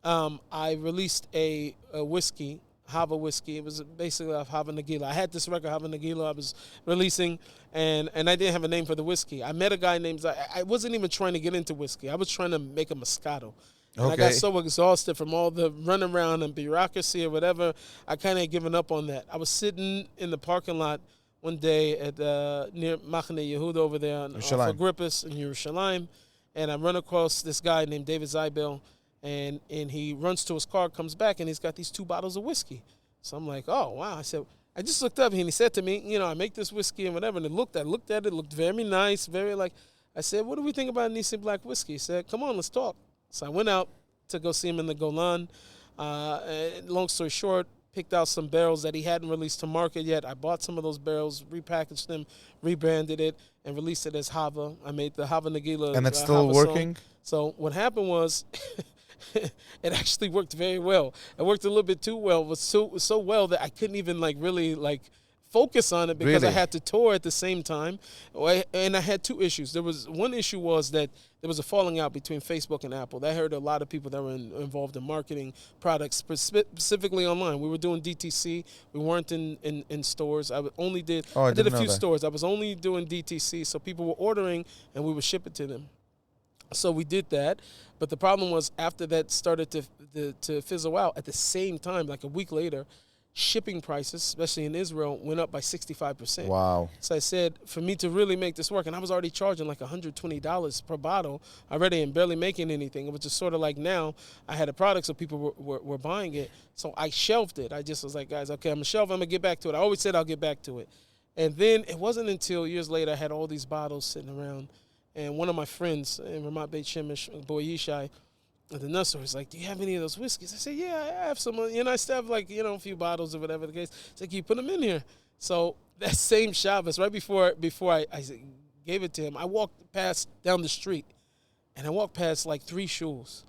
I released a whiskey, Hava whiskey. It was basically a Hava Nagila. I had this record, Hava Nagila, I was releasing, and I didn't have a name for the whiskey. I met a guy named... I wasn't even trying to get into whiskey. I was trying to make a Moscato. And I got so exhausted from all the runaround and bureaucracy or whatever, I kind of had given up on that. I was sitting in the parking lot one day at near Machane Yehuda over there on Agrippas in Yerushalayim, and I run across this guy named David Zybel, and he runs to his car, comes back, and he's got these 2 bottles of whiskey. So I'm like, oh, wow. I said, I just looked up, and he said to me, I make this whiskey and whatever, and I looked at it, looked very nice, very like, I said, what do we think about Nissim Black whiskey? He said, come on, let's talk. So I went out to go see him in the Golan. Long story short, picked out some barrels that he hadn't released to market yet. I bought some of those barrels, repackaged them, rebranded it, and released it as Hava. I made the Hava Nagila. And it's still working? So what happened was it actually worked very well. It worked a little bit too well. It was so well that I couldn't even really focus on it because I had to tour at the same time. And I had 2 issues. One issue was that there was a falling out between Facebook and Apple. That hurt a lot of people that were involved in marketing products, specifically online. We were doing DTC. We weren't in stores. I did a few stores. I was only doing DTC, so people were ordering and we would ship it to them. So we did that. But the problem was after that started to fizzle out, at the same time, like a week later, shipping prices, especially in Israel, went up by 65%. Wow. So I said, for me to really make this work, and I was already charging like $120 per bottle already and barely making anything. It was just sort of like now I had a product, so people were buying it. So I shelved it. I just was like, guys, okay, I'm going to shelve it. I'm going to get back to it. I always said I'll get back to it. And then it wasn't until years later I had all these bottles sitting around. And one of my friends in Ramat Beit Shemesh, Boy Yishai, at the nut store, he's like, do you have any of those whiskeys? I said, yeah, I have some. I still have a few bottles or whatever the case. He's like, you put them in here. So that same Shabbos, right before I gave it to him, I walked down the street, and I walked past 3 shuls.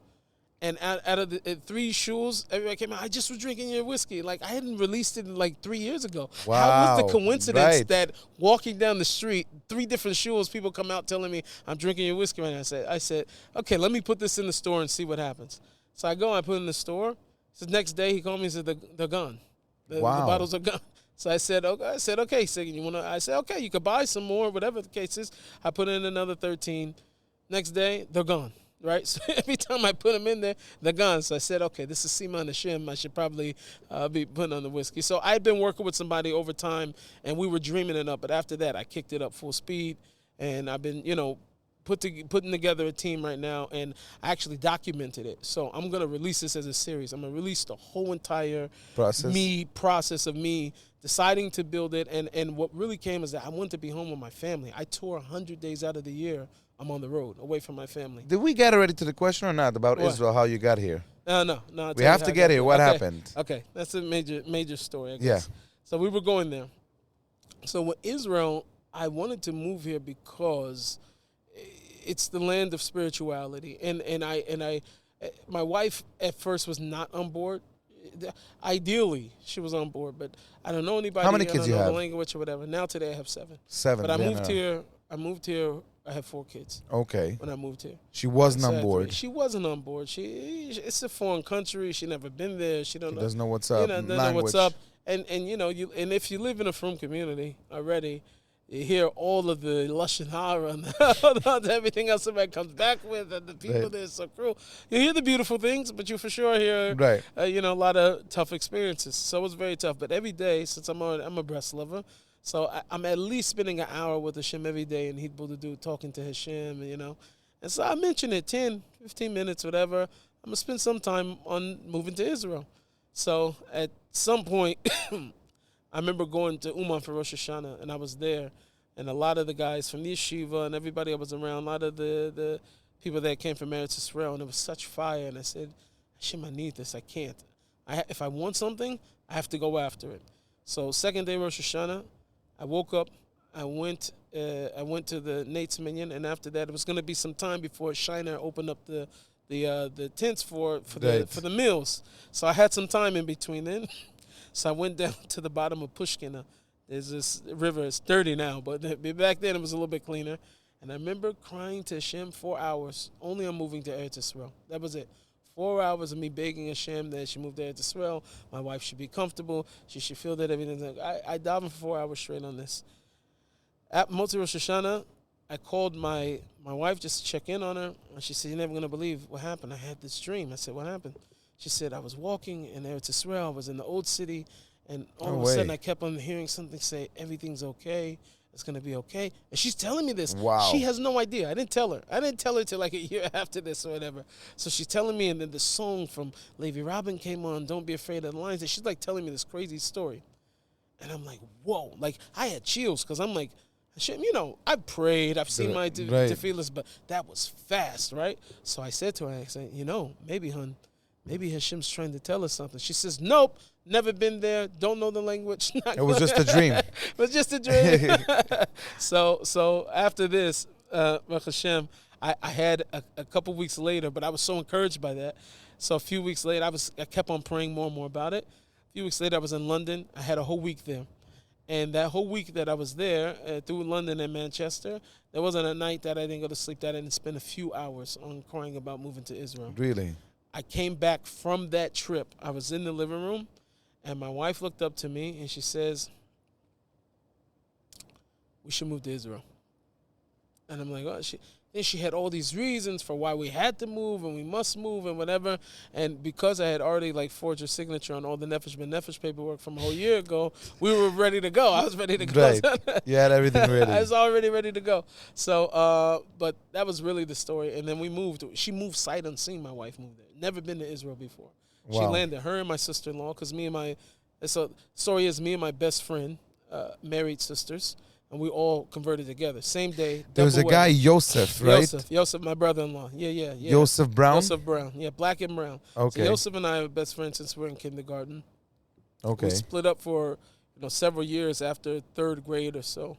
And out of the 3 shuls, everybody came out, I just was drinking your whiskey. I hadn't released it 3 years ago. Wow. How was the coincidence that walking down the street, 3 different shuls, people come out telling me, I'm drinking your whiskey right now. I said, okay, let me put this in the store and see what happens. So I go and I put it in the store. So the next day he called me and said, they're gone. The bottles are gone. So I said, okay. So you wanna? I said, okay, you could buy some more, whatever the case is. I put in another 13. Next day, they're gone. Right? So every time I put them in there, they're gone. So I said, okay, this is Siman Hashem. I should probably be putting on the whiskey. So I'd been working with somebody over time, and we were dreaming it up. But after that, I kicked it up full speed, and I've been, putting together a team right now, and I actually documented it. So I'm going to release this as a series. I'm going to release the whole entire process of me deciding to build it. And what really came is that I wanted to be home with my family. I tour 100 days out of the year. I'm on the road, away from my family. Did we get already to the question or not about Israel, how you got here? No. We have to get here. What happened? Okay, that's a major story, I guess. Yeah. So we were going there. So with Israel, I wanted to move here because it's the land of spirituality. And my wife at first was not on board. Ideally, she was on board, but I don't know anybody. How many kids you have? The language or whatever. Now today I have 7. 7. But I moved here. I have 4 kids. Okay. When I moved here, she wasn't on board. She wasn't on board. It's a foreign country. She never been there. She doesn't know what's up. Doesn't know what's up. And if you live in a frum community already, you hear all of the lashon hara and everything else that comes back with, and the people there are so cruel. You hear the beautiful things, but you for sure hear a lot of tough experiences. So it was very tough. But every day, since I'm a breast lover. So I'm at least spending an hour with Hashem every day in Hid Bududu talking to Hashem, And so I mentioned it, 10, 15 minutes, whatever. I'm going to spend some time on moving to Israel. So at some point, I remember going to Uman for Rosh Hashanah, and I was there. And a lot of the guys from the yeshiva and everybody I was around, a lot of the people that came from Eretz Israel, and it was such fire. And I said, Hashem, I need this. I can't. If I want something, I have to go after it. So second day Rosh Hashanah, I woke up, I went to the Nate's Minyan, and after that, it was going to be some time before Shiner opened up the tents for the meals. So I had some time in between then. So I went down to the bottom of Pushkina. There's this river. It's dirty now, but back then it was a little bit cleaner. And I remember crying to Hashem 4 hours, only on moving to Eretz Yisrael. That was it. 4 hours of me begging Hashem that she moved there to Israel. My wife should be comfortable. She should feel that everything. I davened for 4 hours straight on this. At Motzi Rosh Hashanah, I called my wife just to check in on her. And she said, you're never going to believe what happened. I had this dream. I said, what happened? She said, I was walking in Eretz Israel. I was in the old city. And all of a sudden, I kept on hearing something say, everything's okay. It's going to be okay. And she's telling me this. Wow. She has no idea. I didn't tell her. I didn't tell her till like a year after this or whatever. So she's telling me, and then the song from Levi Robin came on, Don't Be Afraid of the Lions. And she's like telling me this crazy story. And I'm like, whoa. Like, I had chills because I'm like, you know, I prayed. I've seen my tefillahs, but that was fast, right? So I said to her, I said, you know, maybe Hashem's trying to tell us something. She says, nope. Never been there. Don't know the language. It was just a dream. It was just a dream. So after this, Baruch Hashem, I had a couple weeks later, but I was so encouraged by that. So a few weeks later, I kept on praying more and more about it. A few weeks later, I was in London. I had a whole week there. And that whole week that I was there, through London and Manchester, there wasn't a night that I didn't go to sleep that I didn't spend a few hours on crying about moving to Israel. Really? I came back from that trip. I was in the living room. And my wife looked up to me and she says, we should move to Israel. And I'm like, oh, then she had all these reasons for why we had to move and we must move and whatever. And because I had already like forged her signature on all the Nefesh Ben-Nefesh paperwork from a whole year ago, we were ready to go. I was ready to go. Right. You had everything ready. I was already ready to go. So, but that was really the story. And then we moved. She moved sight unseen. My wife moved there. Never been to Israel before. Wow. She landed, her and my sister-in-law, because so story is me and my best friend, married sisters, and we all converted together. Same day. There was a guy, Yosef, right? Yosef, my brother-in-law. Yeah. Yosef Brown? Yosef Brown, yeah, black and brown. Okay. So Yosef and I are best friends since we were in kindergarten. Okay. We split up for several years after third grade or so.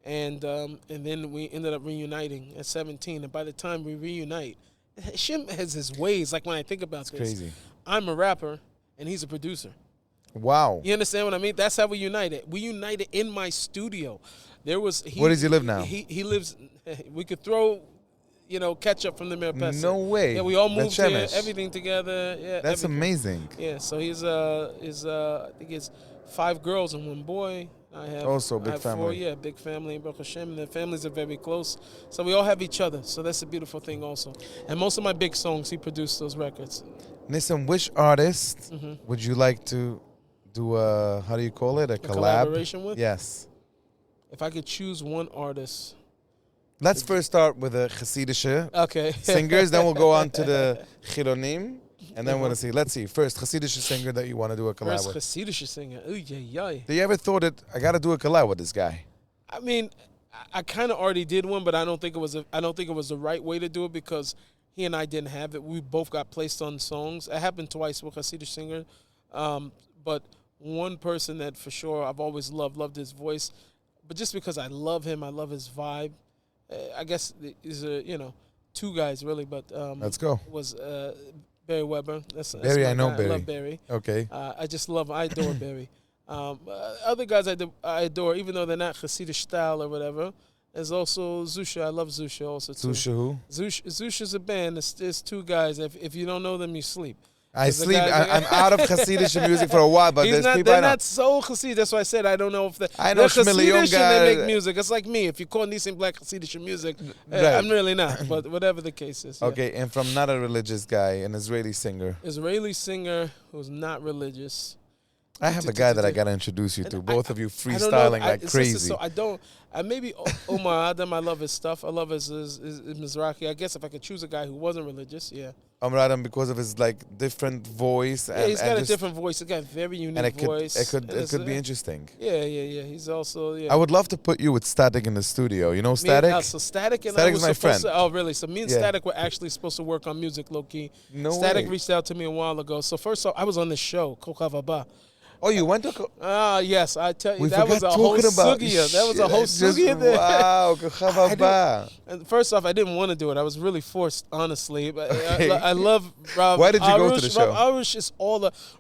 And then we ended up reuniting at 17. And by the time we reunite, Hashem has his ways. Like when I think about this. Crazy. I'm a rapper, and he's a producer. Wow. You understand what I mean? That's how we united. We united in my studio. Where does he live now? He lives, we could throw, ketchup from the Mirpesa. No way. Yeah, we all moved here, everything together. Yeah, that's everything. Amazing. Yeah, so I think it's 5 girls and 1 boy. I have also a big family. 4, big family in Baruch Hashem, and the families are very close. So we all have each other. So that's a beautiful thing also. And most of my big songs, he produced those records. Nissim, which artist would you like to do a, how do you call it, a collab? Collaboration with? Yes. If I could choose one artist. Let's first start with the Hasidic singers, then we'll go on to the Chilonim, and then we're going to see. Let's see. First, Hasidic singer that you want to do a collab with. First Hasidic singer. Ooh, yeah. Do you ever thought that I got to do a collab with this guy? I mean, I kind of already did one, but I don't think it was the right way to do it because he and I didn't have it. We both got placed on songs. It happened twice with Hasidic singer, but one person that for sure I've always loved his voice, but just because I love him, I love his vibe. I guess these are 2 guys really, but let's go. Was Barry Weber. That's Barry, I know guy. Barry. I love Barry. Okay. I adore Barry. Other guys I adore, even though they're not Hasidic style or whatever. There's also Zusha. I love Zusha also too. Zusha who? Zusha's a band. There's 2 guys. If you don't know them, you sleep. I sleep. I'm out of Hasidic music for a while, but there's people they're not so Hasidic. That's why I said I don't know if I know Hasidic and they make music. It's like me. If you call Nissim Black Hasidic music, I'm really not. But whatever the case is. Okay, and from not a religious guy, an Israeli singer. Israeli singer who's not religious. I have a guy that I got to introduce you to. Both of you freestyling like crazy. Maybe Omar Adam, I love his stuff. I love his Mizrahi. I guess if I could choose a guy who wasn't religious, yeah. Omar Adam, because of his different voice. Yeah, he's got a different voice. He's got a very unique voice. It could be interesting. Yeah. He's also, I would love to put you with Static in the studio. You know Static? So Static and Static is my friend. Really? So me and Static were actually supposed to work on music low-key. No Static way. reached out to me a while ago. So first off, I was on this show, Kochav Haba. Oh, you went to... yes, I tell you, that was a whole sugya. That was a whole sugya there. Wow, Kochav Haba. First off, I didn't want to do it. I was really forced, honestly. But I love Rav. Why did you go to the show?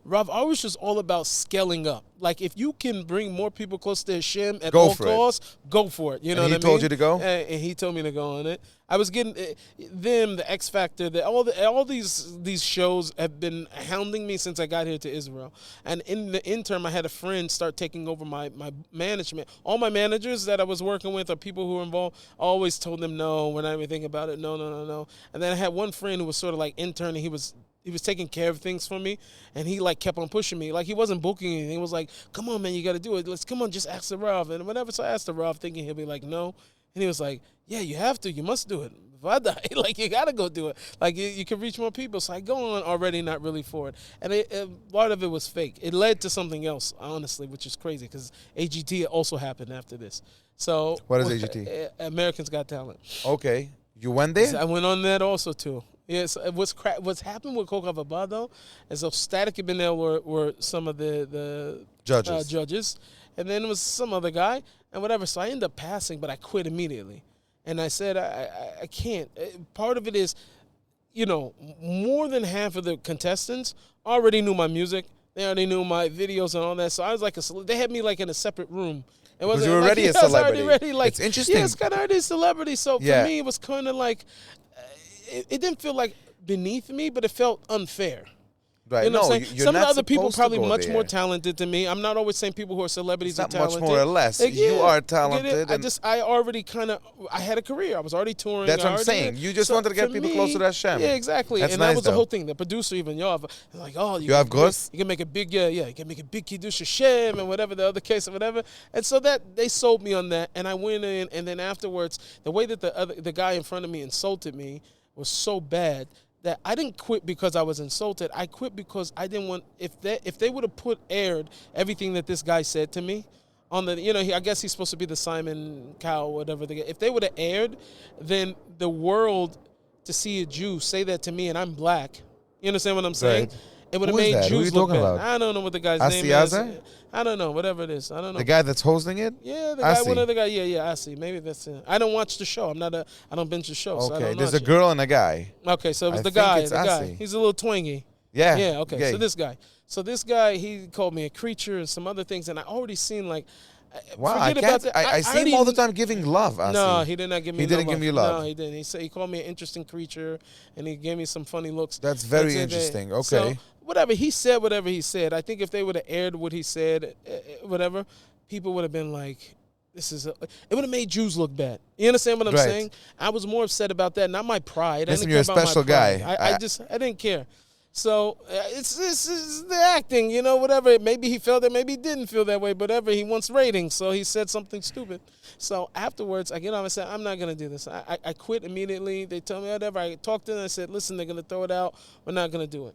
Rav Arush is all about scaling up. Like, if you can bring more people close to Hashem at all costs, go for it. You know what I mean? He told you to go? And he told me to go on it. I was getting the X Factor, all these shows have been hounding me since I got here to Israel. And in the interim, I had a friend start taking over my management. All my managers that I was working with or people who were involved, I always told them, no, we're not even thinking about it. No. And then I had one friend who was sort of like interning. He was taking care of things for me, and he like kept on pushing me. Like he wasn't booking anything. He was like, "Come on, man, you got to do it. Let's come on, just ask the Rav." And whatever, so I asked the Rav, thinking he'll be like, "No," and he was like, "Yeah, you have to. You must do it. If I die, like you got to go do it. Like you can reach more people." So I go on already not really for it, and part of it was fake. It led to something else, honestly, which is crazy because AGT also happened after this. So what is AGT? Americans Got Talent. Okay, you went there. So I went on that also too. Yes, what's happened with Coca Vabado is those Static had been there were some of the judges, and then it was some other guy and whatever. So I ended up passing, but I quit immediately, and I said I can't. Part of it is, more than half of the contestants already knew my music. They already knew my videos and all that. So I was like they had me like in a separate room. It was wasn't you were already a celebrity. It's interesting. Yeah, it's kind of already a celebrity. So for me, it was kind of like. It didn't feel like beneath me, but it felt unfair. Right. You know what I'm saying? Some of the other people probably much more talented than me. I'm not always saying people who are celebrities are talented. Much more or less. Like, you are talented. I already I had a career. I was already touring. That's what I'm saying. You just wanted to get people closer to Hashem. Yeah, exactly. That's and nice, that was the whole thing. The producer even, like, oh, you have Gus? You can make a big, you can make a big Kiddush Hashem and whatever, the other case or whatever. And so that, they sold me on that. And I went in, and then afterwards, the way that the guy in front of me insulted me was so bad that I didn't quit because I was insulted. I quit because I didn't want, if they would have aired everything that this guy said to me on the, I guess he's supposed to be the Simon Cowell or whatever. If they would have aired, then the world to see a Jew say that to me and I'm black, you understand what I'm saying? Right. It would have made Jews look bad. About? I don't know what the guy's name is. I don't know, whatever it is. I don't know. The guy that's hosting it? Yeah, the guy, one other guy. Yeah, I see. Maybe that's it. I don't watch the show. I don't binge the show. Okay, so I don't there's a girl and a guy. Okay, so it was the guy. He's a little twangy. Yeah. Yeah, okay. Gay. So this guy, he called me a creature and some other things, and I already seen like, wow, I see him all the time giving love. No, he did not give me love. He didn't give you love. No, he didn't. He called me an interesting creature, and he gave me some funny looks. That's very interesting. Okay. So, whatever he said. I think if they would have aired what he said, whatever, people would have been like, it would have made Jews look bad. You understand what I'm saying? I was more upset about that, not my pride. Listen, you're a special guy. I didn't care. So it's the acting, whatever. Maybe he felt that, maybe he didn't feel that way, but whatever. He wants ratings, so he said something stupid. So afterwards, I get on and said, I'm not going to do this. I quit immediately. They told me whatever. I talked to them and I said, listen, they're going to throw it out. We're not going to do it.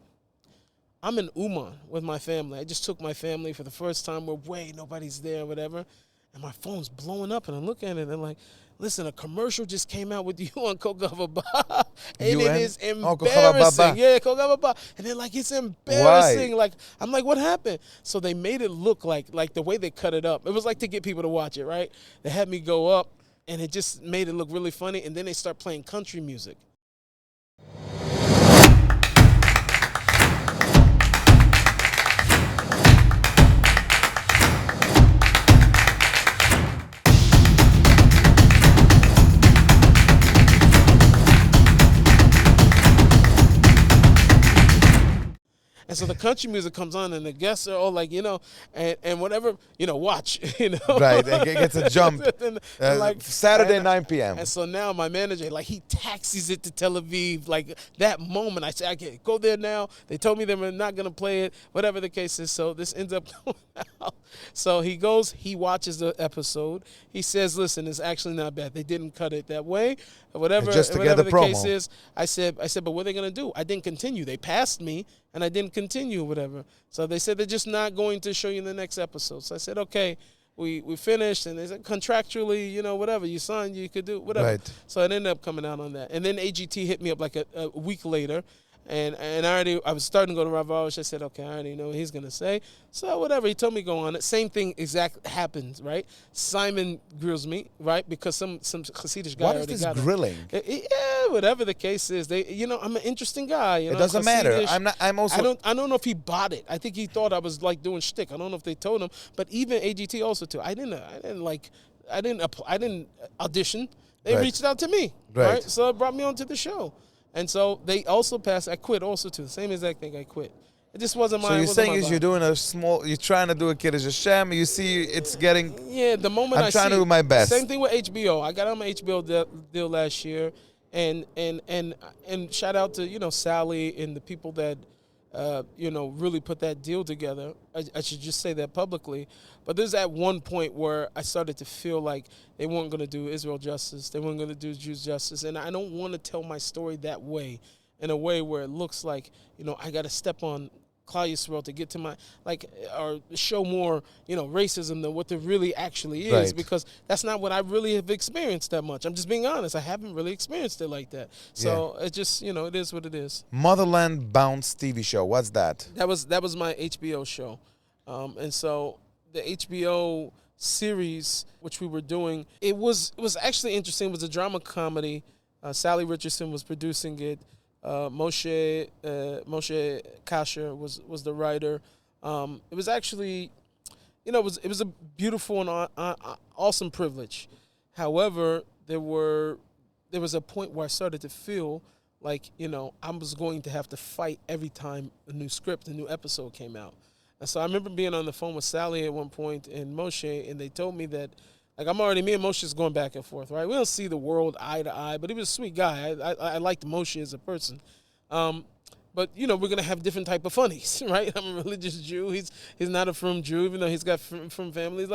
I'm in Uman with my family. I just took my family for the first time. Nobody's there, whatever. And my phone's blowing up, and I look at it, and I'm like, listen, a commercial just came out with you on Coca Vaba. And it is embarrassing. Yeah, Coca Vaba. And they're like, it's embarrassing. Why? Like, I'm like, what happened? So they made it look like the way they cut it up. It was like to get people to watch it, right? They had me go up, and it just made it look really funny. And then they start playing country music. And so the country music comes on, and the guests are all like, and whatever, watch, Right, it gets a jump. and Saturday, 9 p.m. And so now my manager, he taxis it to Tel Aviv. Like, that moment, I say, I can't go there now. They told me they were not going to play it, whatever the case is. So this ends up going out. So he goes, he watches the episode. He says, listen, it's actually not bad. They didn't cut it that way. Whatever the case is, I said, but what are they going to do? I didn't continue. They passed me, and I didn't continue, whatever. So they said they're just not going to show you in the next episode. So I said, okay, we finished. And they said, contractually, whatever, you signed, you could do whatever. Right. So it ended up coming out on that. And then AGT hit me up like a week later. And I was starting to go to Rav Arush. I said, okay, I already know what he's going to say. So whatever, he told me to go on it. Same thing exact happens, right? Simon grills me, right? Because some Hasidic guy what already is got this grilling? Yeah, whatever the case is. I'm an interesting guy. It doesn't matter. I don't know if he bought it. I think he thought I was like doing shtick. I don't know if they told him. But even AGT also too. I didn't audition. They reached out to me, right? So it brought me onto the show. And so they also passed. I quit also too. The same exact thing. I quit. It just wasn't my. So you're saying you're doing you're trying to do a Kiddush Hashem. You see, it's getting. Yeah, the moment I'm trying to do my best. Same thing with HBO. I got on my HBO deal last year, And shout out to Sally and the people that really put that deal together. I should just say that publicly. But there's at one point where I started to feel like they weren't going to do Israel justice. They weren't going to do Jews justice. And I don't want to tell my story that way, in a way where it looks like, I got to step on Klal Yisrael to get to my, or show more, racism than what there really actually is. Right. Because that's not what I really have experienced that much. I'm just being honest. I haven't really experienced it like that. So it just, it is what it is. Motherland Bounce TV show. What's that? That was my HBO show. And so the HBO series, which we were doing, it was actually interesting. It was a drama comedy. Sally Richardson was producing it. Moshe Kasher was the writer. It was actually, it was a beautiful and awesome privilege. However, there was a point where I started to feel like, I was going to have to fight every time a new episode came out. And so I remember being on the phone with Sally at one point and Moshe, and they told me that, me and Moshe's going back and forth, right? We don't see the world eye to eye, but he was a sweet guy. I liked Moshe as a person. But, we're going to have different type of funnies, right? I'm a religious Jew. He's not a frum Jew, even though he's got frum families.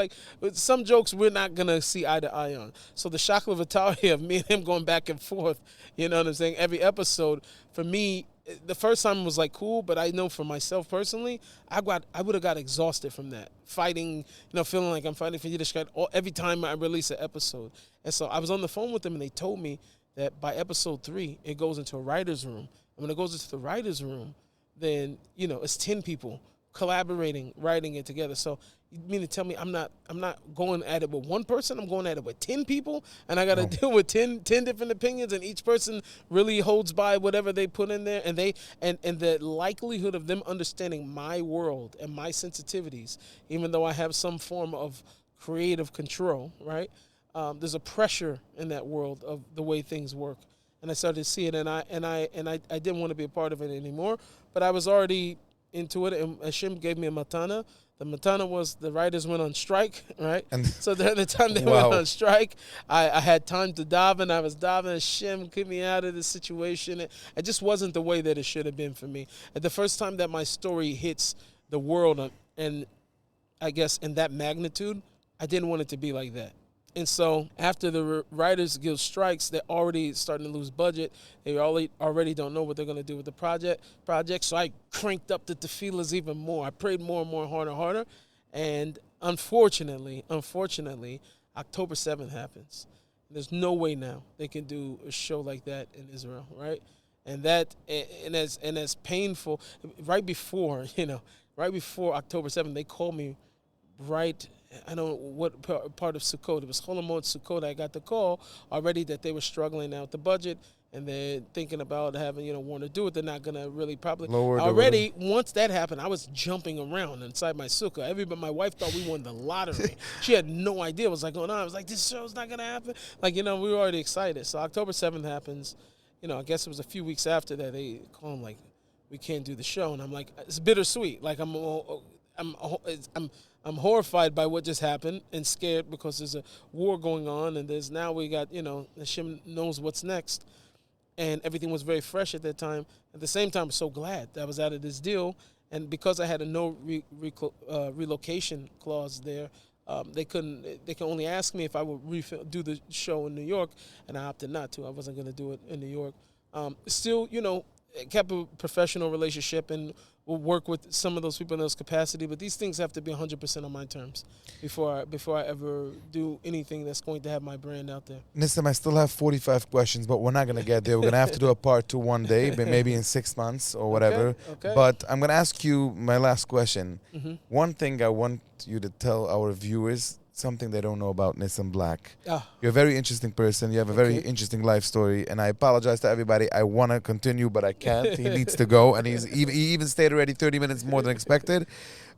Some jokes we're not going to see eye to eye on. So the Shakla V'Tari of me and him going back and forth, you know what I'm saying, every episode, for me, the first time was cool, but I know for myself personally, I would have got exhausted from that. Fighting, feeling like I'm fighting for Yiddishkeit every time I release an episode. And so I was on the phone with them, and they told me that by episode 3, it goes into a writer's room. And when it goes into the writer's room, then, it's 10 people collaborating, writing it together. So you mean to tell me I'm not going at it with one person, I'm going at it with 10 people, and I got to deal with 10 different opinions, and each person really holds by whatever they put in there, and the likelihood of them understanding my world and my sensitivities, even though I have some form of creative control, right? There's a pressure in that world of the way things work. And I started to see it, and I didn't want to be a part of it anymore, but I was already into it, and Hashem gave me a matana. The matana was the writers went on strike, right? And so during the time they went on strike, I had time to daven. I was davening, Hashem, get me out of this situation. It just wasn't the way that it should have been for me. And the first time that my story hits the world, and I guess in that magnitude, I didn't want it to be like that. And so after the Writers Guild strikes, they're already starting to lose budget. They already don't know what they're going to do with the project. So I cranked up the tefillahs even more. I prayed more and more, harder. And unfortunately, October 7th happens. There's no way now they can do a show like that in Israel, right? And as painful, right before October 7th, they called me I don't know what part of Sukkot. It was Chol Hamoed Sukkot. I got the call already that they were struggling now with the budget, and they're thinking about having, want to do it. They're not going to really probably. Already, once that happened, I was jumping around inside my sukkah. My wife thought we won the lottery. She had no idea what was going on. I was like, this show's not going to happen. We were already excited. So October 7th happens. I guess it was a few weeks after that. They call them we can't do the show. And I'm like, it's bittersweet. I'm horrified by what just happened and scared because there's a war going on, and we got, Hashem knows what's next. And everything was very fresh at that time. At the same time, I'm so glad that I was out of this deal. And because I had a no relocation clause there, they can only ask me if I would do the show in New York, and I opted not to. I wasn't going to do it in New York. Still, kept a professional relationship and will work with some of those people in those capacity, but these things have to be 100% on my terms before I ever do anything that's going to have my brand out there. Nissim, I still have 45 questions, but we're not going to get there. We're going to have to do a part 2 one day, but maybe in 6 months or whatever. Okay. But I'm going to ask you my last question. Mm-hmm. One thing I want you to tell our viewers, something they don't know about Nissim Black. You're a very interesting person. You have a very interesting life story, and I apologize to everybody. I want to continue, but I can't. He needs to go, and he even stayed already 30 minutes more than expected.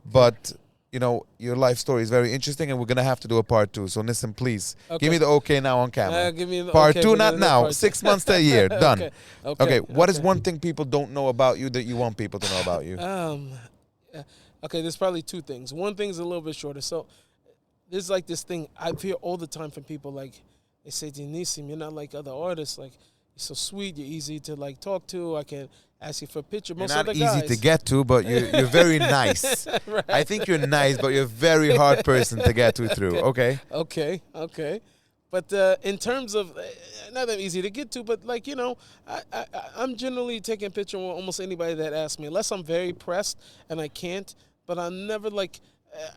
But, your life story is very interesting, and we're going to have to do a part 2. So, Nissim, please, give me the okay now on camera. Give me the part okay, 2, not now. 6 months to a year. Done. Okay. What is one thing people don't know about you that you want people to know about you? There's probably 2 things. One thing's a little bit shorter. So, there's this thing I hear all the time from people, they say to Nissim, you're not like other artists, so sweet. You're easy to like talk to. I can ask you for a picture. You're Most not other easy guys, to get to, but you're very nice. Right. I think you're nice, but you're a very hard person to get through. Okay. Okay. But in terms of not that easy to get to, but like I'm generally taking a picture with almost anybody that asks me, unless I'm very pressed and I can't. But I'm never like.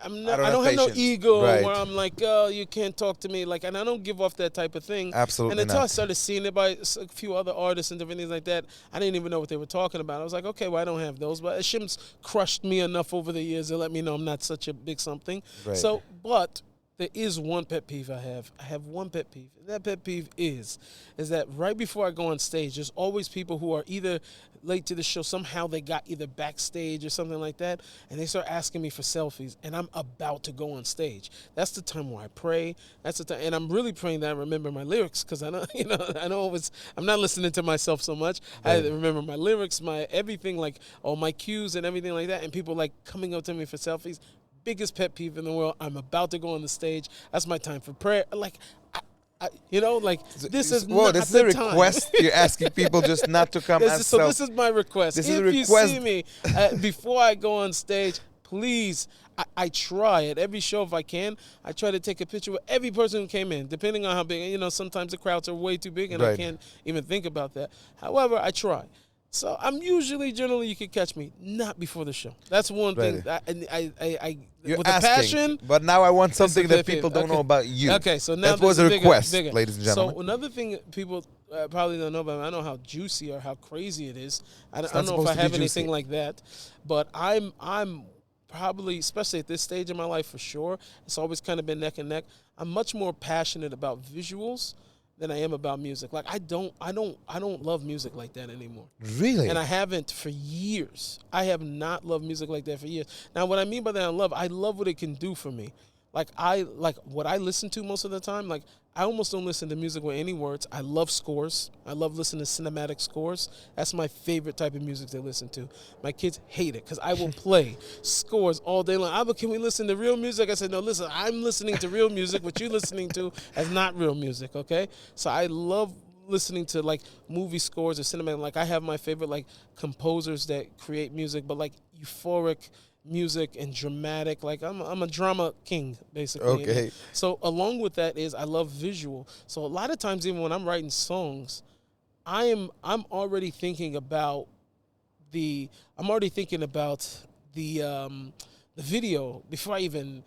I don't have no ego where I'm like, oh, you can't talk to me. Like, and I don't give off that type of thing. Absolutely And until not. I started seeing it by a few other artists and different things like that, I didn't even know what they were talking about. I was like, okay, well, I don't have those. But Hashem's crushed me enough over the years to let me know I'm not such a big something. Right. So, but there is one pet peeve I have. I have one pet peeve. And that pet peeve is that right before I go on stage, there's always people who are either late to the show. Somehow they got either backstage or something like that, and they start asking me for selfies, and I'm about to go on stage. That's the time where I pray. That's the time, and I'm really praying that I remember my lyrics, because I know, I'm not listening to myself so much. Right. I remember my lyrics, my everything, like all my cues and everything like that, and people like coming up to me for selfies. Biggest pet peeve in the world. I'm about to go on the stage. That's my time for prayer. Like, this is not this the is a request. You're asking people just not to come. This is my request. This if is a request. You see me before I go on stage, please. I try at every show if I can. I try to take a picture with every person who came in, depending on how big. Sometimes the crowds are way too big, and I can't even think about that. However, I try. So I'm generally, you can catch me not before the show. That's one thing. You're with asking, a passion. but now I want something that people don't know about you. Okay, so now that was a request, bigger. Ladies and gentlemen. So another thing people probably don't know about me, I don't know how juicy or how crazy it is. I don't know if I have anything like that, but I'm probably, especially at this stage in my life for sure, it's always kind of been neck and neck. I'm much more passionate about visuals than I am about music. Like I don't love music like that anymore. Really? And I haven't for years. I have not loved music like that for years. Now what I mean by that I love what it can do for me. Like what I listen to most of the time, like I almost don't listen to music with any words. I love scores. I love listening to cinematic scores. That's my favorite type of music to listen to. My kids hate it because I will play scores all day long. But can we listen to real music? I said, no, listen, I'm listening to real music. What you're listening to is not real music, okay? So I love listening to like movie scores or cinematic. Like I have my favorite like composers that create music, but like euphoric music and dramatic. Like I'm a drama king, basically. Okay. So along with that is I love visual. So a lot of times even when I'm writing songs, I'm already thinking about the video before I even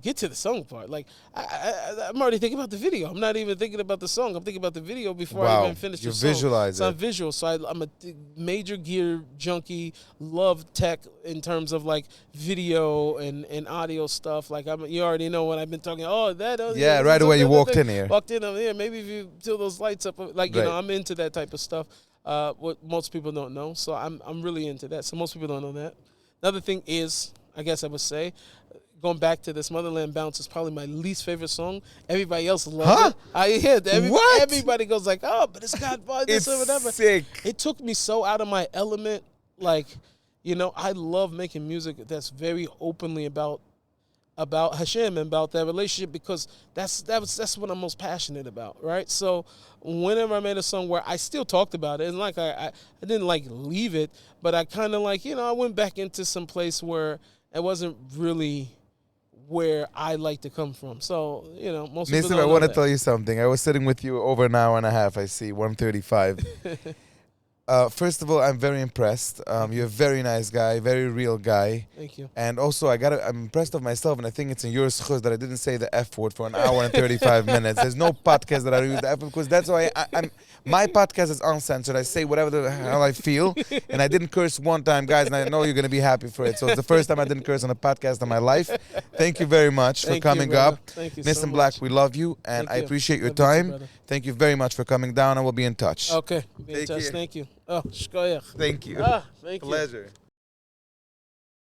get to the song part. Like I'm already thinking about the video. I'm not even thinking about the song. I'm thinking about the video before I even finish the song. Visualize so it. I'm visual. So I'm a major gear junkie. Love tech in terms of like video and audio stuff. Like you already know when I've been talking. Right away you walked in here. Walked in here. Maybe if you tilt those lights up, like I'm into that type of stuff. What most people don't know. So I'm really into that. So most people don't know that. Another thing is, I guess I would say, going back to this Motherland Bounce is probably my least favorite song. Everybody else loves it. Everybody goes like, oh, but it's got this or whatever. Sick. It took me so out of my element. Like, I love making music that's very openly about Hashem and about that relationship, because that's what I'm most passionate about, right? So whenever I made a song where I still talked about it, and like I didn't like leave it, but I kind of like, I went back into some place where it wasn't really where I like to come from. So, most people Nissim, don't I want to that. tell you something. I was sitting with you over an hour and a half, I see, 1:35. First of all, I'm very impressed. You're a very nice guy, very real guy. Thank you. And also, I'm impressed of myself, and I think it's in your schus that I didn't say the F word for an hour and 35 minutes. There's no podcast that I use the F word, because that's why my podcast is uncensored. I say whatever the hell I feel, and I didn't curse one time, guys, and I know you're going to be happy for it. So it's the first time I didn't curse on a podcast in my life. Thank you very much for coming up. Thank you Nissim so Black, much. we love you, and I appreciate your time. Thank you very much for coming down, and we'll be in touch. Okay. Be in touch. Care. Thank you. Oh, shkoyach. Thank you. Thank you. Pleasure.